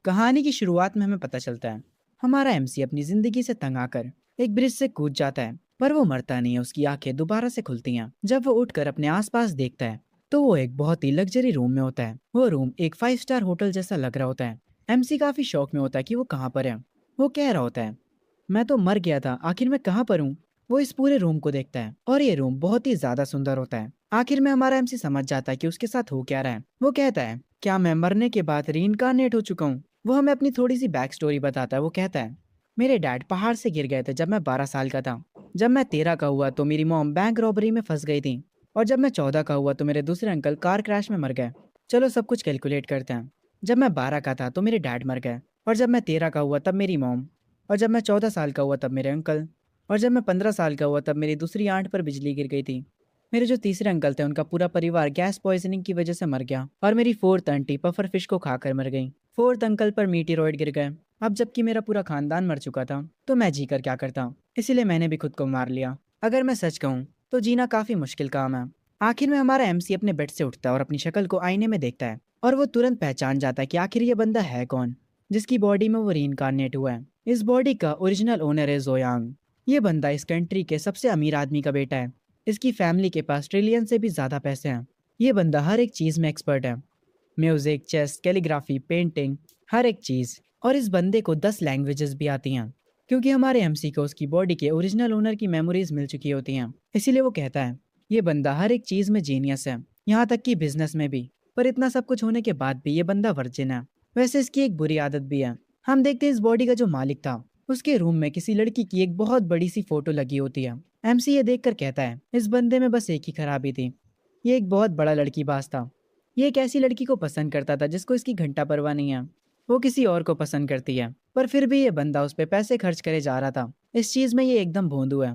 कहानी की शुरुआत में हमें पता चलता है हमारा एमसी अपनी जिंदगी से तंग आकर एक ब्रिज से कूद जाता है, पर वो मरता नहीं है। उसकी आंखें दोबारा से खुलती हैं जब वो उठकर अपने आसपास देखता है तो वो एक बहुत ही लग्जरी रूम में होता है। वो रूम एक 5 स्टार होटल जैसा लग रहा होता है। एमसी काफी शौक में होता है कि वो कहाँ पर है। वो कह रहा होता है, मैं तो मर गया था, आखिर मैं कहाँ पर हूँ। वो इस पूरे रूम को देखता है और ये रूम बहुत ही ज्यादा सुंदर होता है। आखिर में हमारा एमसी समझ जाता है कि उसके साथ हो क्या रहा है। वो कहता है, क्या मैं मरने के बाद रीइंकार्नेट हो चुका हूँ। वो हमें अपनी थोड़ी सी बैक स्टोरी बताता है। वो कहता है, मेरे डैड पहाड़ से गिर गए थे जब मैं 12 साल का था। जब मैं 13 का हुआ तो मेरी मॉम बैंक रॉबरी में फंस गई थी। और जब मैं 14 का हुआ तो मेरे दूसरे अंकल कार क्रैश में मर गए। चलो सब कुछ कैलकुलेट करते हैं। जब मैं 12 का था तो मेरे डैड मर गए। और जब मैं 13 का हुआ तब मेरी मॉम। और जब मैं 14 साल का हुआ तब मेरे अंकल। और जब मैं 15 साल का हुआ तब मेरी दूसरी आंट पर बिजली गिर गई थी। मेरे जो तीसरे अंकल थे उनका पूरा परिवार गैस पॉइजनिंग की वजह से मर गया। और मेरी फोर्थ आंटी पफर फिश को खाकर मर गई। फोर्थ अंकल पर मीटेरॉइड गिर गए। अब जबकि मेरा पूरा खानदान मर चुका था तो मैं जी कर क्या करता। इसीलिए मैंने भी खुद को मार लिया। अगर मैं सच कहूँ तो जीना काफी मुश्किल काम है। आखिर में हमारा एमसी अपने बेड से उठता है और अपनी शक्ल को आईने में देखता है और वो तुरंत पहचान जाता है कि आखिर ये बंदा है कौन जिसकी बॉडी में वो रीइंकार्नेट हुआ है। इस बॉडी का ओरिजिनल ओनर है जोयांग। ये बंदा इस कंट्री के सबसे अमीर आदमी का बेटा है। इसकी फैमिली के पास ट्रिलियन से भी ज्यादा पैसे हैं। ये बंदा हर एक चीज में एक्सपर्ट है। म्यूजिक, चेस, कैलीग्राफी, पेंटिंग, हर एक चीज। और इस बंदे को 10 लैंग्वेजेस भी आती हैं क्योंकि हमारे एमसी को उसकी बॉडी के ओरिजिनल ओनर की मेमोरीज मिल चुकी होती हैं। इसीलिए वो कहता है, ये बंदा हर एक चीज में जीनियस है, यहाँ तक कि बिजनेस में भी। पर इतना सब कुछ होने के बाद भी ये बंदा वर्जिन है। वैसे इसकी एक बुरी आदत भी है। हम देखते हैं इस बॉडी का जो मालिक था उसके रूम में किसी लड़की की एक बहुत बड़ी सी फोटो लगी होती है। एमसी ये देखकर कहता है, इस बंदे में बस एक ही खराबी थी, ये एक बहुत बड़ा लड़कीबाज था। ये एक ऐसी लड़की को पसंद करता था जिसको इसकी घंटा परवाह नहीं है। वो किसी और को पसंद करती है, पर फिर भी ये बंदा उस पर पैसे खर्च करे जा रहा था। इस चीज में ये एकदम भोंदू है।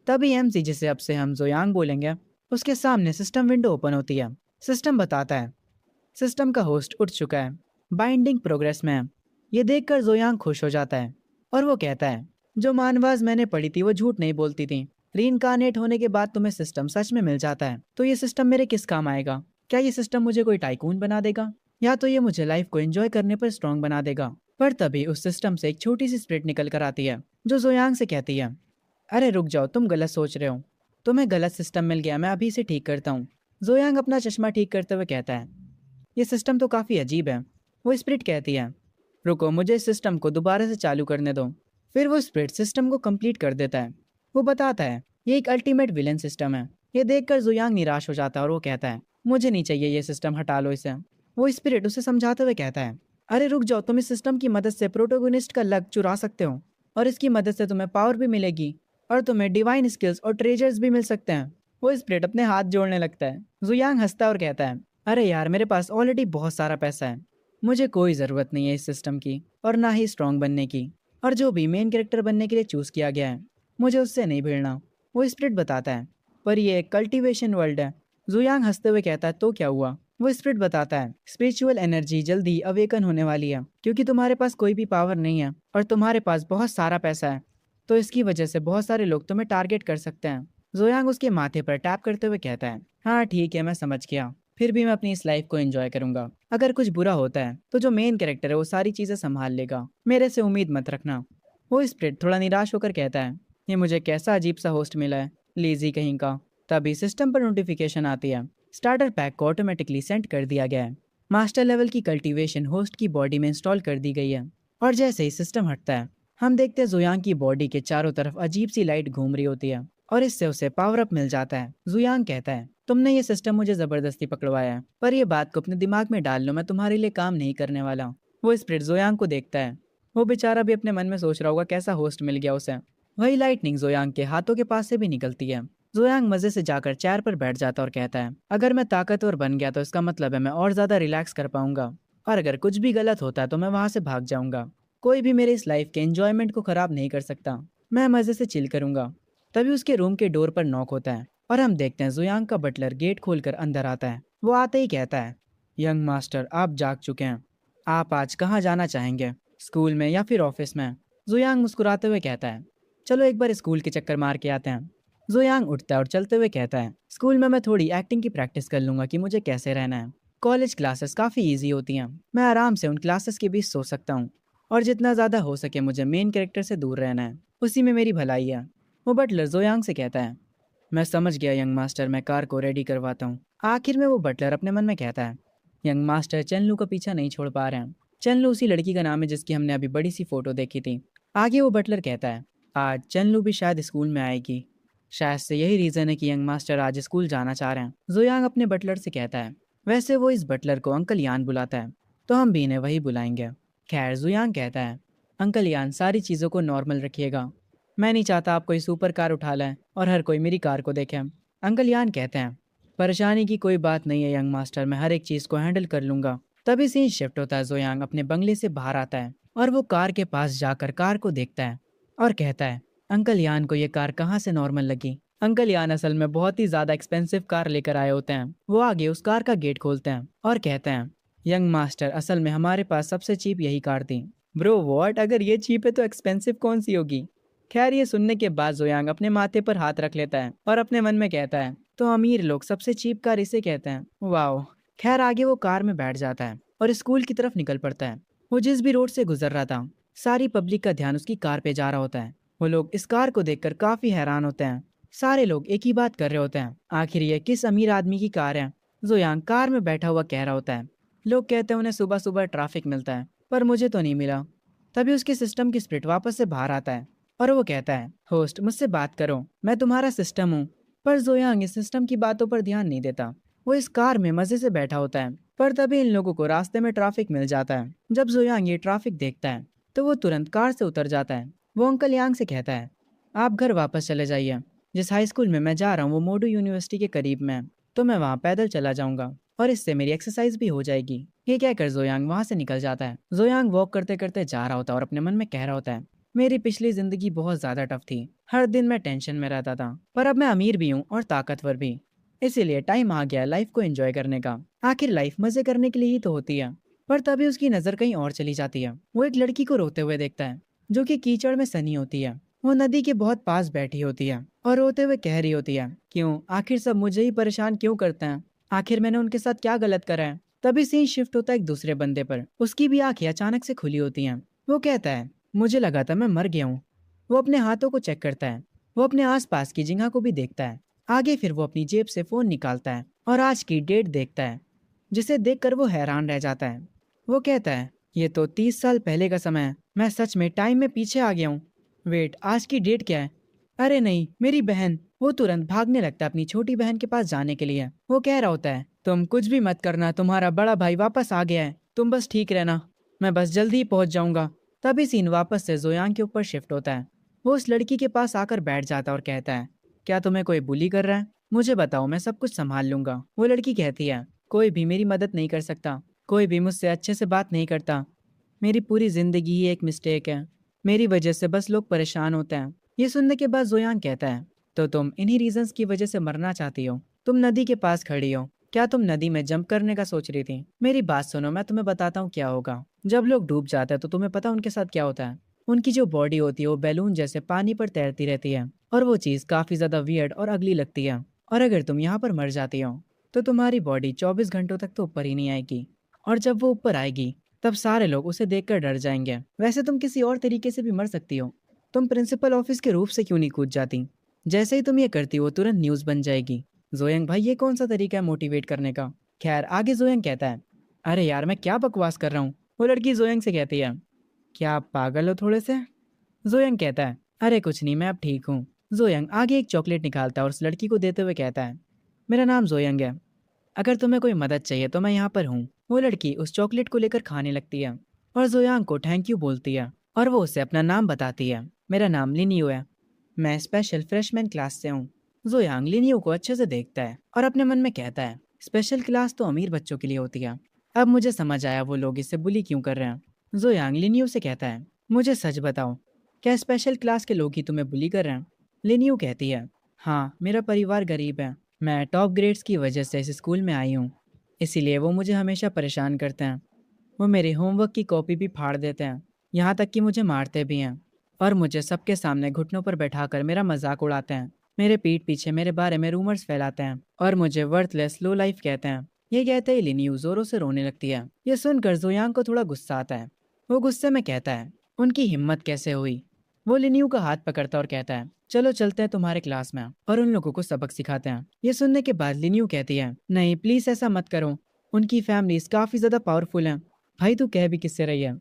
तभी एमसी, जिसे अब से हम जोयांग बोलेंगे, उसके सामने सिस्टम विंडो ओपन होती है। सिस्टम बताता है, सिस्टम का होस्ट उठ चुका है, बाइंडिंग प्रोग्रेस में है। ये देखकर जोयांग खुश हो जाता है और वो कहता है, जो मानवाज मैंने पढ़ी थी वो झूठ नहीं बोलती थी। रीइंकार्नेट होने के बाद तुम्हें सिस्टम सच में मिल जाता है तो ये सिस्टम मेरे किस काम आएगा। क्या ये सिस्टम मुझे कोई टाइकून बना देगा, या तो ये मुझे लाइफ को एंजॉय करने पर स्ट्रांग बना देगा। पर तभी उस सिस्टम से एक छोटी सी स्प्रिट निकल कर आती है जो जोयांग से कहती है, अरे रुक जाओ, तुम गलत सोच रहे हो। तुम्हें गलत सिस्टम मिल गया, मैं अभी इसे ठीक करता हूँ। जोयांग अपना चश्मा ठीक करते हुए कहता है, ये सिस्टम तो काफ़ी अजीब है। वो स्प्रिट कहती है, रुको, मुझे इस सिस्टम को दोबारा से चालू करने दो। फिर वो स्प्रिट सिस्टम को कंप्लीट कर देता है। वो बताता है, ये एक अल्टीमेट विलन सिस्टम है। ये देखकर जुयांग निराश हो जाता है और वो कहता है, मुझे नहीं चाहिए ये सिस्टम, हटा लो इसे। वो स्पिरिट उसे समझाते हुए कहता है, अरे रुक जाओ, तुम इस सिस्टम की मदद से प्रोटोगोनिस्ट का लक चुरा सकते हो और इसकी मदद से तुम्हें पावर भी मिलेगी और तुम्हें डिवाइन स्किल्स और ट्रेजर्स भी मिल सकते हैं। वो स्पिरिट अपने हाथ जोड़ने लगता है। जुयांग हंसता है और कहता है, अरे यार, मेरे पास ऑलरेडी बहुत सारा पैसा है, मुझे कोई ज़रूरत नहीं है इस सिस्टम की और ना ही स्ट्रांग बनने की। और जो भी मेन कैरेक्टर बनने के लिए चूज़ किया गया है मुझे उससे नहीं भिड़ना। वो स्पिरिट बताता है, पर ये एक कल्टीवेशन वर्ल्ड है। जुयांग हंसते हुए कहता है, तो क्या हुआ। वो स्पिरिट बताता है, स्पिरिचुअल एनर्जी जल्दी अवेकन होने वाली है क्योंकि तुम्हारे पास कोई भी पावर नहीं है और तुम्हारे पास बहुत सारा पैसा है, तो इसकी वजह से बहुत सारे लोग तुम्हें टारगेट कर सकते हैं। जोयांग उसके माथे पर टैप करते हुए कहता है, हाँ ठीक है, मैं समझ गया। फिर भी मैं अपनी इस लाइफ को एंजॉय करूंगा। अगर कुछ बुरा होता है तो जो मेन कैरेक्टर है वो सारी चीजें संभाल लेगा, मेरे से उम्मीद मत रखना। वो स्प्रिट थोड़ा निराश होकर कहता है, ये मुझे कैसा अजीब सा होस्ट मिला है, लेजी कहीं का। तभी सिस्टम पर नोटिफिकेशन आती है, स्टार्टर पैक को ऑटोमेटिकली सेंड कर दिया गया है। मास्टर लेवल की कल्टीवेशन होस्ट की बॉडी में इंस्टॉल कर दी गई है। और जैसे ही सिस्टम हटता है हम देखते हैं जुयांग की बॉडी के चारों तरफ अजीब सी लाइट घूम रही होती है और इससे उसे पावर अप मिल जाता है। जुयांग कहता है, तुमने ये सिस्टम मुझे जबरदस्ती पकड़वाया है, पर ये बात को अपने दिमाग में डाल लो, मैं तुम्हारे लिए काम नहीं करने वाला। वो स्प्रिट जोयांग को देखता है। वो बेचारा भी अपने मन में सोच रहा होगा कैसा होस्ट मिल गया उसे। वही लाइटनिंग जोयांग के हाथों के पास से भी निकलती है। जोयांग मजे से जाकर चेयर पर बैठ जाता और कहता है, अगर मैं ताकतवर बन गया तो इसका मतलब है मैं और ज्यादा रिलैक्स कर पाऊंगा, और अगर कुछ भी गलत होता है तो मैं वहां से भाग जाऊंगा। कोई भी मेरे इस लाइफ के एंजॉयमेंट को खराब नहीं कर सकता। मैं मजे से चिल करूंगा। तभी उसके रूम के डोर पर नॉक होता है और हम देखते हैं जुयांग का बटलर गेट खोलकर अंदर आता है। वो आते ही कहता है, यंग मास्टर, आप जाग चुके हैं। आप आज कहाँ जाना चाहेंगे, स्कूल में या फिर ऑफिस में। जुयांग मुस्कुराते हुए कहता है, चलो एक बार स्कूल के चक्कर मार के आते हैं। जुयांग उठता है और चलते हुए कहता है, स्कूल में मैं थोड़ी एक्टिंग की प्रैक्टिस कर लूंगा कि मुझे कैसे रहना है। कॉलेज क्लासेस काफ़ी इजी होती हैं, मैं आराम से उन क्लासेस के बीच सो सकता हूँ। और जितना ज़्यादा हो सके मुझे मेन कैरेक्टर से दूर रहना है, उसी में मेरी भलाई है। वो बटलर जोयांग से कहता है। मैं समझ गया यंग मास्टर, मैं कार को रेडी करवाता हूँ। आखिर में वो बटलर अपने मन में कहता है। यंग मास्टर चेनलू का पीछा नहीं छोड़ पा रहे हैं। चेनलू उसी लड़की का नाम है जिसकी हमने अभी बड़ी सी फोटो देखी थी। आगे वो बटलर कहता है, आज चेनलू भी शायद स्कूल में आएगी। शायद से यही रीज़न है कि यंग मास्टर आज स्कूल जाना चाह रहे हैं। जोयांग अपने बटलर से कहता है। वैसे वो इस बटलर को अंकल यान बुलाता है, तो हम भी इन्हें वही बुलाएंगे। खैर, जुयांग कहता है, अंकल यान सारी चीज़ों को नॉर्मल रखिएगा। मैं नहीं चाहता आप कोई सुपर कार उठा लें और हर कोई मेरी कार को देखे। अंकल यान कहते हैं, परेशानी की कोई बात नहीं है यंग मास्टर, मैं हर एक चीज़ को हैंडल कर लूंगा। तभी सीन शिफ्ट होता है। जोयांग अपने बंगले से बाहर आता है और वो कार के पास जाकर कार को देखता है और कहता है, अंकल यान को ये कार कहाँ से नॉर्मल लगी। अंकल यान असल में बहुत ही ज़्यादा एक्सपेंसिव कार लेकर आए होते हैं। वो आगे उस कार का गेट खोलते हैं और कहते हैं, यंग मास्टर असल में हमारे पास सबसे चीप यही कार थी। ब्रो व्हाट, अगर ये चीप है तो एक्सपेंसिव कौन सी होगी। खैर, ये सुनने के बाद जोयांग अपने माथे पर हाथ रख लेता है और अपने मन में कहता है, तो अमीर लोग सबसे चीप कार इसे कहते हैं। वाओ। खैर, आगे वो कार में बैठ जाता है और स्कूल की तरफ निकल पड़ता है। वो जिस भी रोड से गुजर रहा था, सारी पब्लिक का ध्यान उसकी कार पे जा रहा होता है। वो लोग इस कार को देखकर काफी हैरान होते हैं। सारे लोग एक ही बात कर रहे होते हैं, आखिर ये किस अमीर आदमी की कार है। जोयांग कार में बैठा हुआ कह रहा होता है, लोग कहते हैं उन्हें सुबह सुबह ट्रैफिक मिलता है, पर मुझे तो नहीं मिला। तभी उसके सिस्टम की स्प्रिट वापस से बाहर आता है और वो कहता है, होस्ट मुझसे बात करो, मैं तुम्हारा सिस्टम हूँ। पर जोयांग इस सिस्टम की बातों पर ध्यान नहीं देता। वो इस कार में मजे से बैठा होता है। पर तभी इन लोगों को रास्ते में ट्रैफिक मिल जाता है। जब जोयांग ये ट्रैफिक देखता है तो वो तुरंत कार से उतर जाता है। वो अंकल यांग से कहता है, आप घर वापस चले जाइए। जिस हाई स्कूल में मैं जा रहा हूँ वो मोडू यूनिवर्सिटी के करीब में है, तो मैं वहाँ पैदल चला जाऊंगा और इससे मेरी एक्सरसाइज भी हो जाएगी। ये कहकर जोयांग वहाँ से निकल जाता है। जोयांग वॉक करते करते जा रहा होता है और अपने मन में कह रहा होता है, मेरी पिछली जिंदगी बहुत ज्यादा टफ थी। हर दिन मैं टेंशन में रहता था, पर अब मैं अमीर भी हूँ और ताकतवर भी। इसीलिए टाइम आ गया लाइफ को एंजॉय करने का। आखिर लाइफ मजे करने के लिए ही तो होती है। पर तभी उसकी नजर कहीं और चली जाती है। वो एक लड़की को रोते हुए देखता है, जो कि कीचड़ में सनी होती है। वो नदी के बहुत पास बैठी होती है और रोते हुए कह रही होती है, क्यों, आखिर सब मुझे ही परेशान क्यों करते हैं। आखिर मैंने उनके साथ क्या गलत करा है। तभी सीन शिफ्ट होता है एक दूसरे बंदे पर। उसकी भी आंखें अचानक से खुली होती हैं। वो कहता है, मुझे लगा था मैं मर गया हूँ। वो अपने हाथों को चेक करता है। वो अपने आसपास की जगह को भी देखता है। आगे फिर वो अपनी जेब से फोन निकालता है और आज की डेट देखता है, जिसे देखकर वो हैरान रह जाता है। वो कहता है, ये तो 30 साल पहले का समय है। मैं सच में टाइम में पीछे आ गया हूँ। वेट, आज की डेट क्या है। अरे नहीं, मेरी बहन। वो तुरंत भागने लगता है अपनी छोटी बहन के पास जाने के लिए। वो कह रहा होता है, तुम कुछ भी मत करना, तुम्हारा बड़ा भाई वापस आ गया है, तुम बस ठीक रहना, मैं बस जल्दी ही पहुंच जाऊंगा। तभी सीन वापस से जोयांग के ऊपर शिफ्ट होता है। वो उस लड़की के पास आकर बैठ जाता है और कहता है, क्या तुम्हें कोई बुली कर रहा है, मुझे बताओ, मैं सब कुछ संभाल लूंगा। वो लड़की कहती है, कोई भी मेरी मदद नहीं कर सकता, कोई भी मुझसे अच्छे से बात नहीं करता। मेरी पूरी जिंदगी ही एक मिस्टेक है, मेरी वजह से बस लोग परेशान होते हैं। ये सुनने के बाद जोयांग कहता है, तो तुम इन्हीं रीजंस की वजह से मरना चाहती हो। तुम नदी के पास खड़ी हो, क्या तुम नदी में जंप करने का सोच रही थी। मेरी बात सुनो, मैं तुम्हें बताता हूँ क्या होगा। जब लोग डूब जाते हैं तो तुम्हें पता उनके साथ क्या होता है। उनकी जो बॉडी होती है वो बैलून जैसे पानी पर तैरती रहती है और वो चीज काफी ज्यादा वियर्ड और अगली लगती है। और अगर तुम यहाँ पर मर जाती हो तो तुम्हारी बॉडी 24 घंटों तक तो ऊपर ही नहीं आएगी। और जब वो ऊपर आएगी तब सारे लोग उसे देखकर डर जाएंगे। वैसे तुम किसी और तरीके से भी मर सकती हो। तुम प्रिंसिपल ऑफिस के रूफ से क्यों नहीं कूद जाती। जैसे ही तुम ये करती हो तुरंत न्यूज बन जाएगी। जोयंग भाई, ये कौन सा तरीका है मोटिवेट करने का। खैर, आगे जोयंग कहता है, अरे यार मैं क्या बकवास कर रहा हूँ। वो लड़की जोयंग से कहती है, क्या आप पागल हो थोड़े से। जोयंग कहता है, अरे कुछ नहीं, मैं अब ठीक हूँ। जोयंग आगे एक चॉकलेट निकालता है और उस लड़की को देते हुए कहता है, मेरा नाम जोयंग है, अगर तुम्हें कोई मदद चाहिए तो मैं यहाँ पर हूँ। वो लड़की उस चॉकलेट को लेकर खाने लगती है और जोयांग को थैंक यू बोलती है और वो उसे अपना नाम बताती है। मेरा नाम लिनियो है, मैं स्पेशल फ्रेशमैन क्लास से हूँ। जोयांग लिनियो को अच्छे से देखता है और अपने मन में कहता है, स्पेशल क्लास तो अमीर बच्चों के लिए होती है। अब मुझे समझ आया वो लोग इसे बुली क्यों कर रहे हैं। जोयांग लिनियो से कहता है, मुझे सच बताओ, क्या स्पेशल क्लास के लोग ही तुम्हें बुली कर रहे हैं। लिनियो कहती है, हाँ, मेरा परिवार गरीब है, मैं टॉप ग्रेड्स की वजह से इस स्कूल में आई हूँ, इसीलिए वो मुझे हमेशा परेशान करते हैं। वो मेरे होमवर्क की कॉपी भी फाड़ देते हैं, यहाँ तक कि मुझे मारते भी हैं और मुझे सबके सामने घुटनों पर बैठाकर मेरा मजाक उड़ाते हैं। मेरे पीठ पीछे मेरे बारे में रूमर्स फैलाते हैं और मुझे वर्थलेस लो लाइफ कहते हैं। ये कहते ही लिनियू जोरों से रोने लगती है। ये सुनकर जोयांग को थोड़ा गुस्सा आता है। वो गुस्से में कहता है, उनकी हिम्मत कैसे हुई। वो लिनियू का हाथ पकड़ता और कहता है, चलो चलते हैं तुम्हारे क्लास में और उन लोगों को सबक सिखाते हैं। ये सुनने के बाद लिनियू कहती है, नहीं प्लीज ऐसा मत करो, उनकी फैमिलीज काफी ज्यादा पावरफुल हैं। भाई तू कह भी किससे रही है,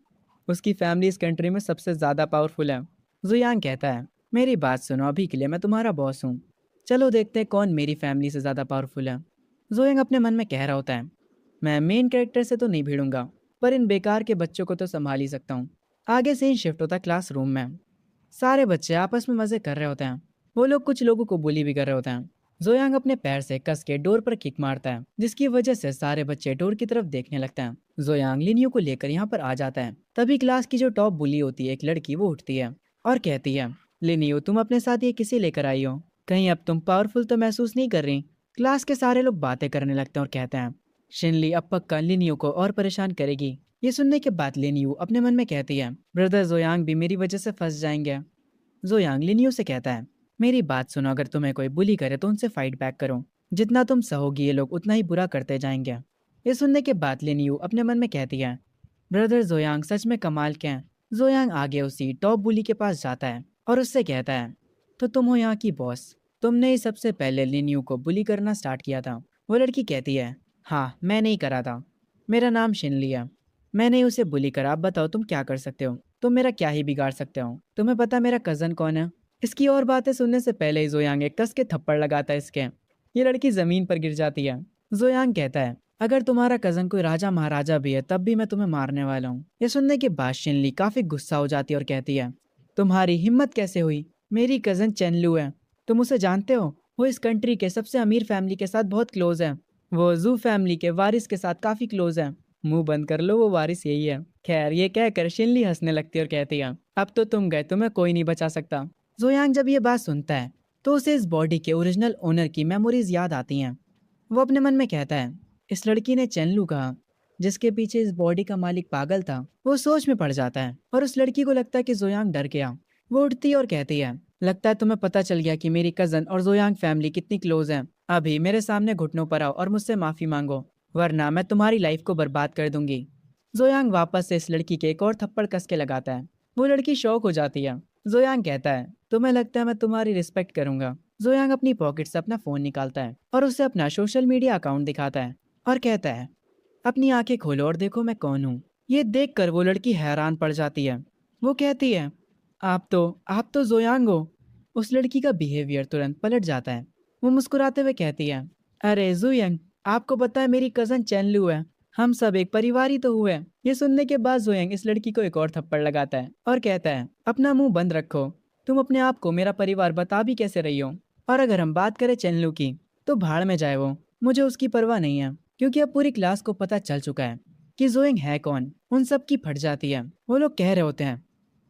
उसकी फैमिली इस कंट्री में सबसे ज्यादा पावरफुल है। जुयांग कहता है, मेरी बात सुनो, अभी के लिए मैं तुम्हारा बॉस हूँ, चलो देखते हैं कौन मेरी फैमिली से ज्यादा पावरफुल है। जोयांग अपने मन में कह रहा होता है, मैं मेन कैरेक्टर से तो नहीं भिड़ूंगा, पर इन बेकार के बच्चों को तो संभाल ही सकता हूँ। आगे से ही शिफ्ट होता है क्लासरूम में। सारे बच्चे आपस में मजे कर रहे होते हैं। वो लोग कुछ लोगों को बुली भी कर रहे होते हैं। जोयांग अपने पैर से कस के डोर पर किक मारता है, जिसकी वजह से सारे बच्चे डोर की तरफ देखने लगते हैं। जोयांग लिनियो को लेकर यहाँ पर आ जाता है। तभी क्लास की जो टॉप बुली होती है, एक लड़की, वो उठती है और कहती है, लिनियो तुम अपने साथ ये किसे लेकर आई हो, कहीं अब तुम पावरफुल तो महसूस नहीं कर रही। क्लास के सारे लोग बातें करने लगते हैं और कहते हैं, शिनली अब पक्का लिनियो को और परेशान करेगी। ये सुनने के बाद लिनियो अपने मन में कहती है, ब्रदर जोयांग भी मेरी वजह से फंस जाएंगे। जोयांग लिनियो से कहता है, मेरी बात सुनो, अगर तुम्हें कोई बुली करे तो उनसे फाइट बैक करो, जितना तुम सहोगी ये लोग उतना ही बुरा करते जाएंगे। ये सुनने के बाद लिनियो अपने मन में कहती है, ब्रदर जोयांग सच में कमाल के हैं। जोयांग आगे उसी टॉप बुली के पास जाता है और उससे कहता है, तो तुम हो यहाँ की बॉस, तुमने ही सबसे पहले लिनियो को बुली करना स्टार्ट किया था। वो लड़की कहती है, हाँ मैंने ही करा था, मेरा नाम शिनली है, मैंने ही उसे बुली करा। अब बताओ तुम क्या कर सकते हो, तुम मेरा क्या ही बिगाड़ सकते हो, तुम्हें पता मेरा कजन कौन है। इसकी और बातें सुनने से पहले ही जोयांग एक कस के थप्पड़ लगाता है इसके। ये लड़की जमीन पर गिर जाती है। जोयांग कहता है, अगर तुम्हारा कजन कोई राजा महाराजा भी है तब भी मैं तुम्हें मारने वाला हूँ। ये सुनने के बाद शिनली काफी गुस्सा हो जाती है और कहती है, तुम्हारी हिम्मत कैसे हुई, मेरी कजन चेनलू है, तुम उसे जानते हो, वो इस कंट्री के सबसे अमीर फैमिली के साथ बहुत क्लोज है, वो जू फैमिली के वारिस के साथ काफी क्लोज है, मुंह बंद कर लो, वो वारिस यही है। खैर ये कहकर शिनली हंसने लगती है और कहती है, अब तो तुम गए, तुम्हें कोई नहीं बचा सकता। जोयांग जब ये बात सुनता है तो उसे इस बॉडी के ओरिजिनल ओनर की मेमोरीज याद आती हैं। वो अपने मन में कहता है, इस लड़की ने चेनलू कहा, जिसके पीछे इस बॉडी का मालिक पागल था। वो सोच में पड़ जाता है और उस लड़की को लगता है कि जोयांग डर गया। वो उठती है और कहती है, लगता है तुम्हें पता चल गया कि मेरी कजन और जोयांग फैमिली कितनी क्लोज है। अभी मेरे सामने घुटनों पर आओ और मुझसे माफी मांगो, वरना मैं तुम्हारी लाइफ को बर्बाद कर दूंगी। जोयांग वापस से इस लड़की के एक और थप्पड़ कस के लगाता है। वो लड़की शॉक हो जाती है। जोयांग कहता है, तुम्हें लगता है मैं तुम्हारी रिस्पेक्ट करूंगा। जोयांग अपनी पॉकेट से अपना फोन निकालता है और उसे अपना सोशल मीडिया अकाउंट दिखाता है और कहता है, अपनी आंखें खोलो और देखो मैं कौन हूँ। ये देखकर वो लड़की हैरान पड़ जाती है। वो कहती है, आप तो जोयांग हो। उस लड़की का बिहेवियर तुरंत पलट जाता है। वो मुस्कुराते हुए कहती है, अरे जोयांग, आपको पता है मेरी कजन चेनलू है, हम सब एक परिवार ही तो हुए। ये सुनने के बाद जोयांग इस लड़की को एक और थप्पड़ लगाता है और कहता है, अपना मुंह बंद रखो, तुम अपने आप को मेरा परिवार बता भी कैसे रही हो। और अगर हम बात करें चेनलू की, तो भाड़ में जाए वो, मुझे उसकी परवाह नहीं है, क्योंकि अब पूरी क्लास को पता चल चुका है कि जोयांग है कौन। उन सब की फट जाती है। वो लोग कह रहे होते हैं,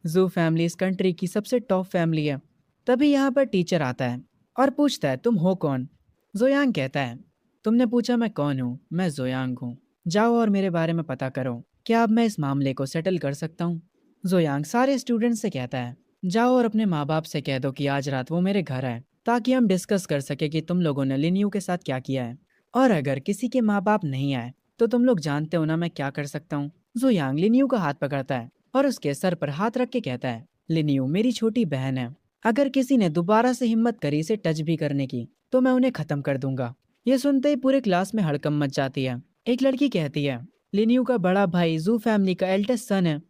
जू फैमिली इस कंट्री की सबसे टॉप फैमिली है। तभी यहाँ पर टीचर आता है और पूछता है, तुम हो कौन। जोयांग कहता है, तुमने पूछा मैं कौन हूँ, मैं जोयांग हूँ, जाओ और मेरे बारे में पता करो, क्या अब मैं इस मामले को सेटल कर सकता हूँ। जोयांग सारे स्टूडेंट से कहता है, जाओ और अपने माँ बाप से कह दो कि आज रात वो मेरे घर आए, ताकि हम डिस्कस कर सके कि तुम लोगों ने लिनियू के साथ क्या किया है। और अगर किसी के माँ बाप नहीं आए तो तुम लोग जानते हो ना मैं क्या कर सकता हूँ। जोयांग लिनियू का हाथ पकड़ता है और उसके सर पर हाथ रख के कहता है, लिनियू मेरी छोटी बहन है, अगर किसी ने दोबारा से हिम्मत करी इसे टच भी करने की तो मैं उन्हें खत्म कर दूंगा। ये सुनते ही पूरे क्लास में हड़कंप मच जाती है। एक लड़की कहती है, लिनियू का बड़ा भाई जू फैमिली का एल्डेस्ट सन है,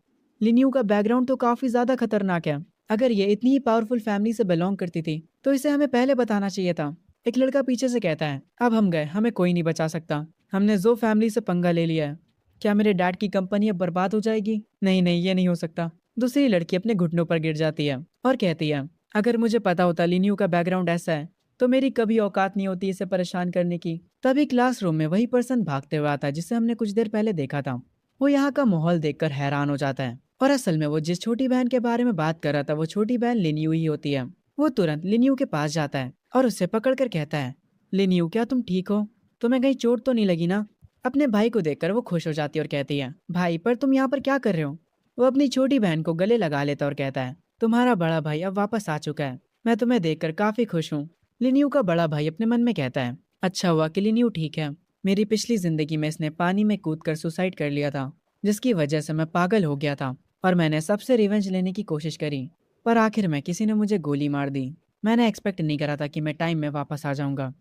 लिनियू का बैकग्राउंड तो काफी ज्यादा खतरनाक है, अगर ये इतनी ही पावरफुल फैमिली से बिलोंग करती थी तो इसे हमें पहले बताना चाहिए था। एक लड़का पीछे से कहता है, अब हम गए, हमें कोई नहीं बचा सकता, हमने जो फैमिली से पंगा ले लिया है। क्या मेरे डैड की कंपनी अब बर्बाद हो जाएगी? नहीं नहीं, ये नहीं हो सकता। दूसरी लड़की अपने घुटनों पर गिर जाती है और कहती है, अगर मुझे पता होता लिनियू का बैकग्राउंड ऐसा है तो मेरी कभी औकात नहीं होती इसे परेशान करने की। तभी क्लासरूम में वही पर्सन भागते हुए आता है जिसे हमने कुछ देर पहले देखा था। वो यहाँ का माहौल देखकर हैरान हो जाता है और असल में वो जिस छोटी बहन के बारे में बात कर रहा था वो छोटी बहन लिनियू ही होती है। वो तुरंत लिनियू के पास जाता है और उससे पकड़कर कहता है, लिनियू क्या तुम ठीक हो, तुम्हें कहीं चोट तो नहीं लगी ना? अपने भाई को देखकर वो खुश हो जाती है और कहती है, भाई पर तुम यहाँ पर क्या कर रहे हो? वो अपनी छोटी बहन को गले लगा लेता और कहता है, तुम्हारा बड़ा भाई अब वापस आ चुका है, मैं तुम्हें देखकर काफी खुश हूँ। लिनियू का बड़ा भाई अपने मन में कहता है, अच्छा हुआ कि लिनियू ठीक है, मेरी पिछली जिंदगी में इसने पानी में कूदकर सुसाइड कर लिया था, जिसकी वजह से मैं पागल हो गया था और मैंने सबसे रिवेंज लेने की कोशिश करी। पर आखिर में किसी ने मुझे गोली मार दी। मैंने एक्सपेक्ट नहीं करा था कि मैं टाइम में वापस आ जाऊंगा।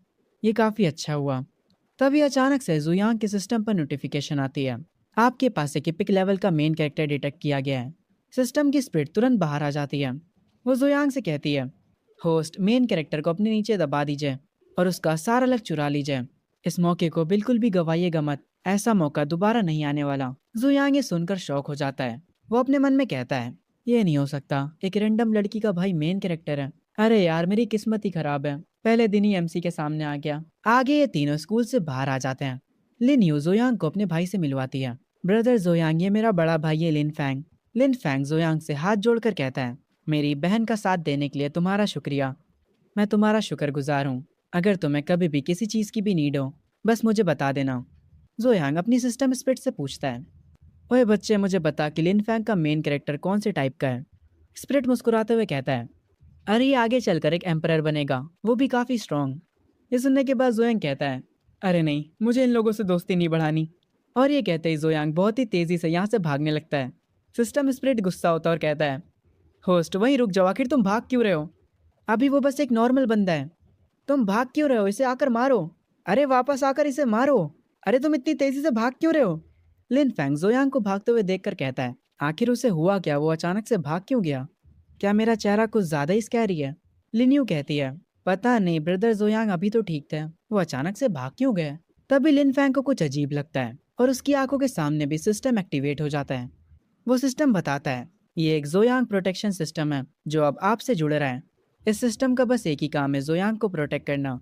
ये काफ़ी अच्छा हुआ। तभी अचानक से जुयांग के सिस्टम पर नोटिफिकेशन आती है। आपके पास एक एपिक लेवल का मेन कैरेक्टर डिटेक्ट किया गया है। सिस्टम की स्प्रिट तुरंत बाहर आ जाती है। वो जुयांग से कहती है, होस्ट मेन कैरेक्टर को अपने नीचे दबा दीजिए और उसका सारा लक चुरा लीजिए। इस मौके को बिल्कुल भी गवाइएगा मत, ऐसा मौका दोबारा नहीं आने वाला। जुयांग ये सुनकर शॉक हो जाता है। वो अपने मन में कहता है, ये नहीं हो सकता, एक रैंडम लड़की का भाई मेन कैरेक्टर है। अरे यार, मेरी किस्मत ही खराब है, पहले दिन ही एमसी के सामने आ गया। आगे ये तीनों स्कूल से बाहर आ जाते हैं। लिन यू जोयांग को अपने भाई से मिलवाती है। ब्रदर जोयांग, ये मेरा बड़ा भाई है लिन फैंग। लिन फैंग जोयांग से हाथ जोड़कर कहता है, मेरी बहन का साथ देने के लिए तुम्हारा शुक्रिया। मैं तुम्हारा शुक्रगुजार हूँ। अगर तुम्हें कभी भी किसी चीज़ की भी नीड हो, बस मुझे बता देना। जोयांग अपनी सिस्टम स्पिरिट से पूछता है, ओए बच्चे, मुझे बता कि लिन फैंग का मेन कैरेक्टर कौन से टाइप का है। स्पिरिट मुस्कुराते हुए कहता है, अरे ये आगे चलकर एक एम्परर बनेगा, वो भी काफ़ी स्ट्रॉन्ग। ये सुनने के बाद जोयांग कहता है, अरे नहीं, मुझे इन लोगों से दोस्ती नहीं बढ़ानी। और ये कहते ही जोयांग बहुत ही तेज़ी से यहाँ से भागने लगता है। सिस्टम स्पिरिट गुस्सा होता है और कहता है, होस्ट वहीं रुक जाओ, आखिर तुम भाग क्यों रहे हो? अभी वो बस एक नॉर्मल बंदा है, तुम भाग क्यों रहे हो? इसे आकर मारो। अरे वापस आकर इसे मारो। अरे तुम इतनी तेजी से भाग क्यों रहे हो? लिन फैंग जोयांग को भागते हुए देखकर कहता है, आखिर उसे हुआ क्या? वो अचानक से भाग क्यों गया? क्या मेरा चेहरा कुछ ज्यादा ही स्कैरी है? लिन्यू कहती है, पता नहीं ब्रदर जोयांग, अभी तो ठीक थे, वो अचानक से भाग क्यों गए? तभी लिन फैंग को कुछ अजीब लगता है और उसकी आंखों के सामने भी सिस्टम एक्टिवेट हो जाता है। वो सिस्टम बताता है, ये एक जोयांग प्रोटेक्शन सिस्टम है जो अब आपसे जुड़ रहा है। इस सिस्टम का बस एक ही काम है, जोयांग को प्रोटेक्ट करना।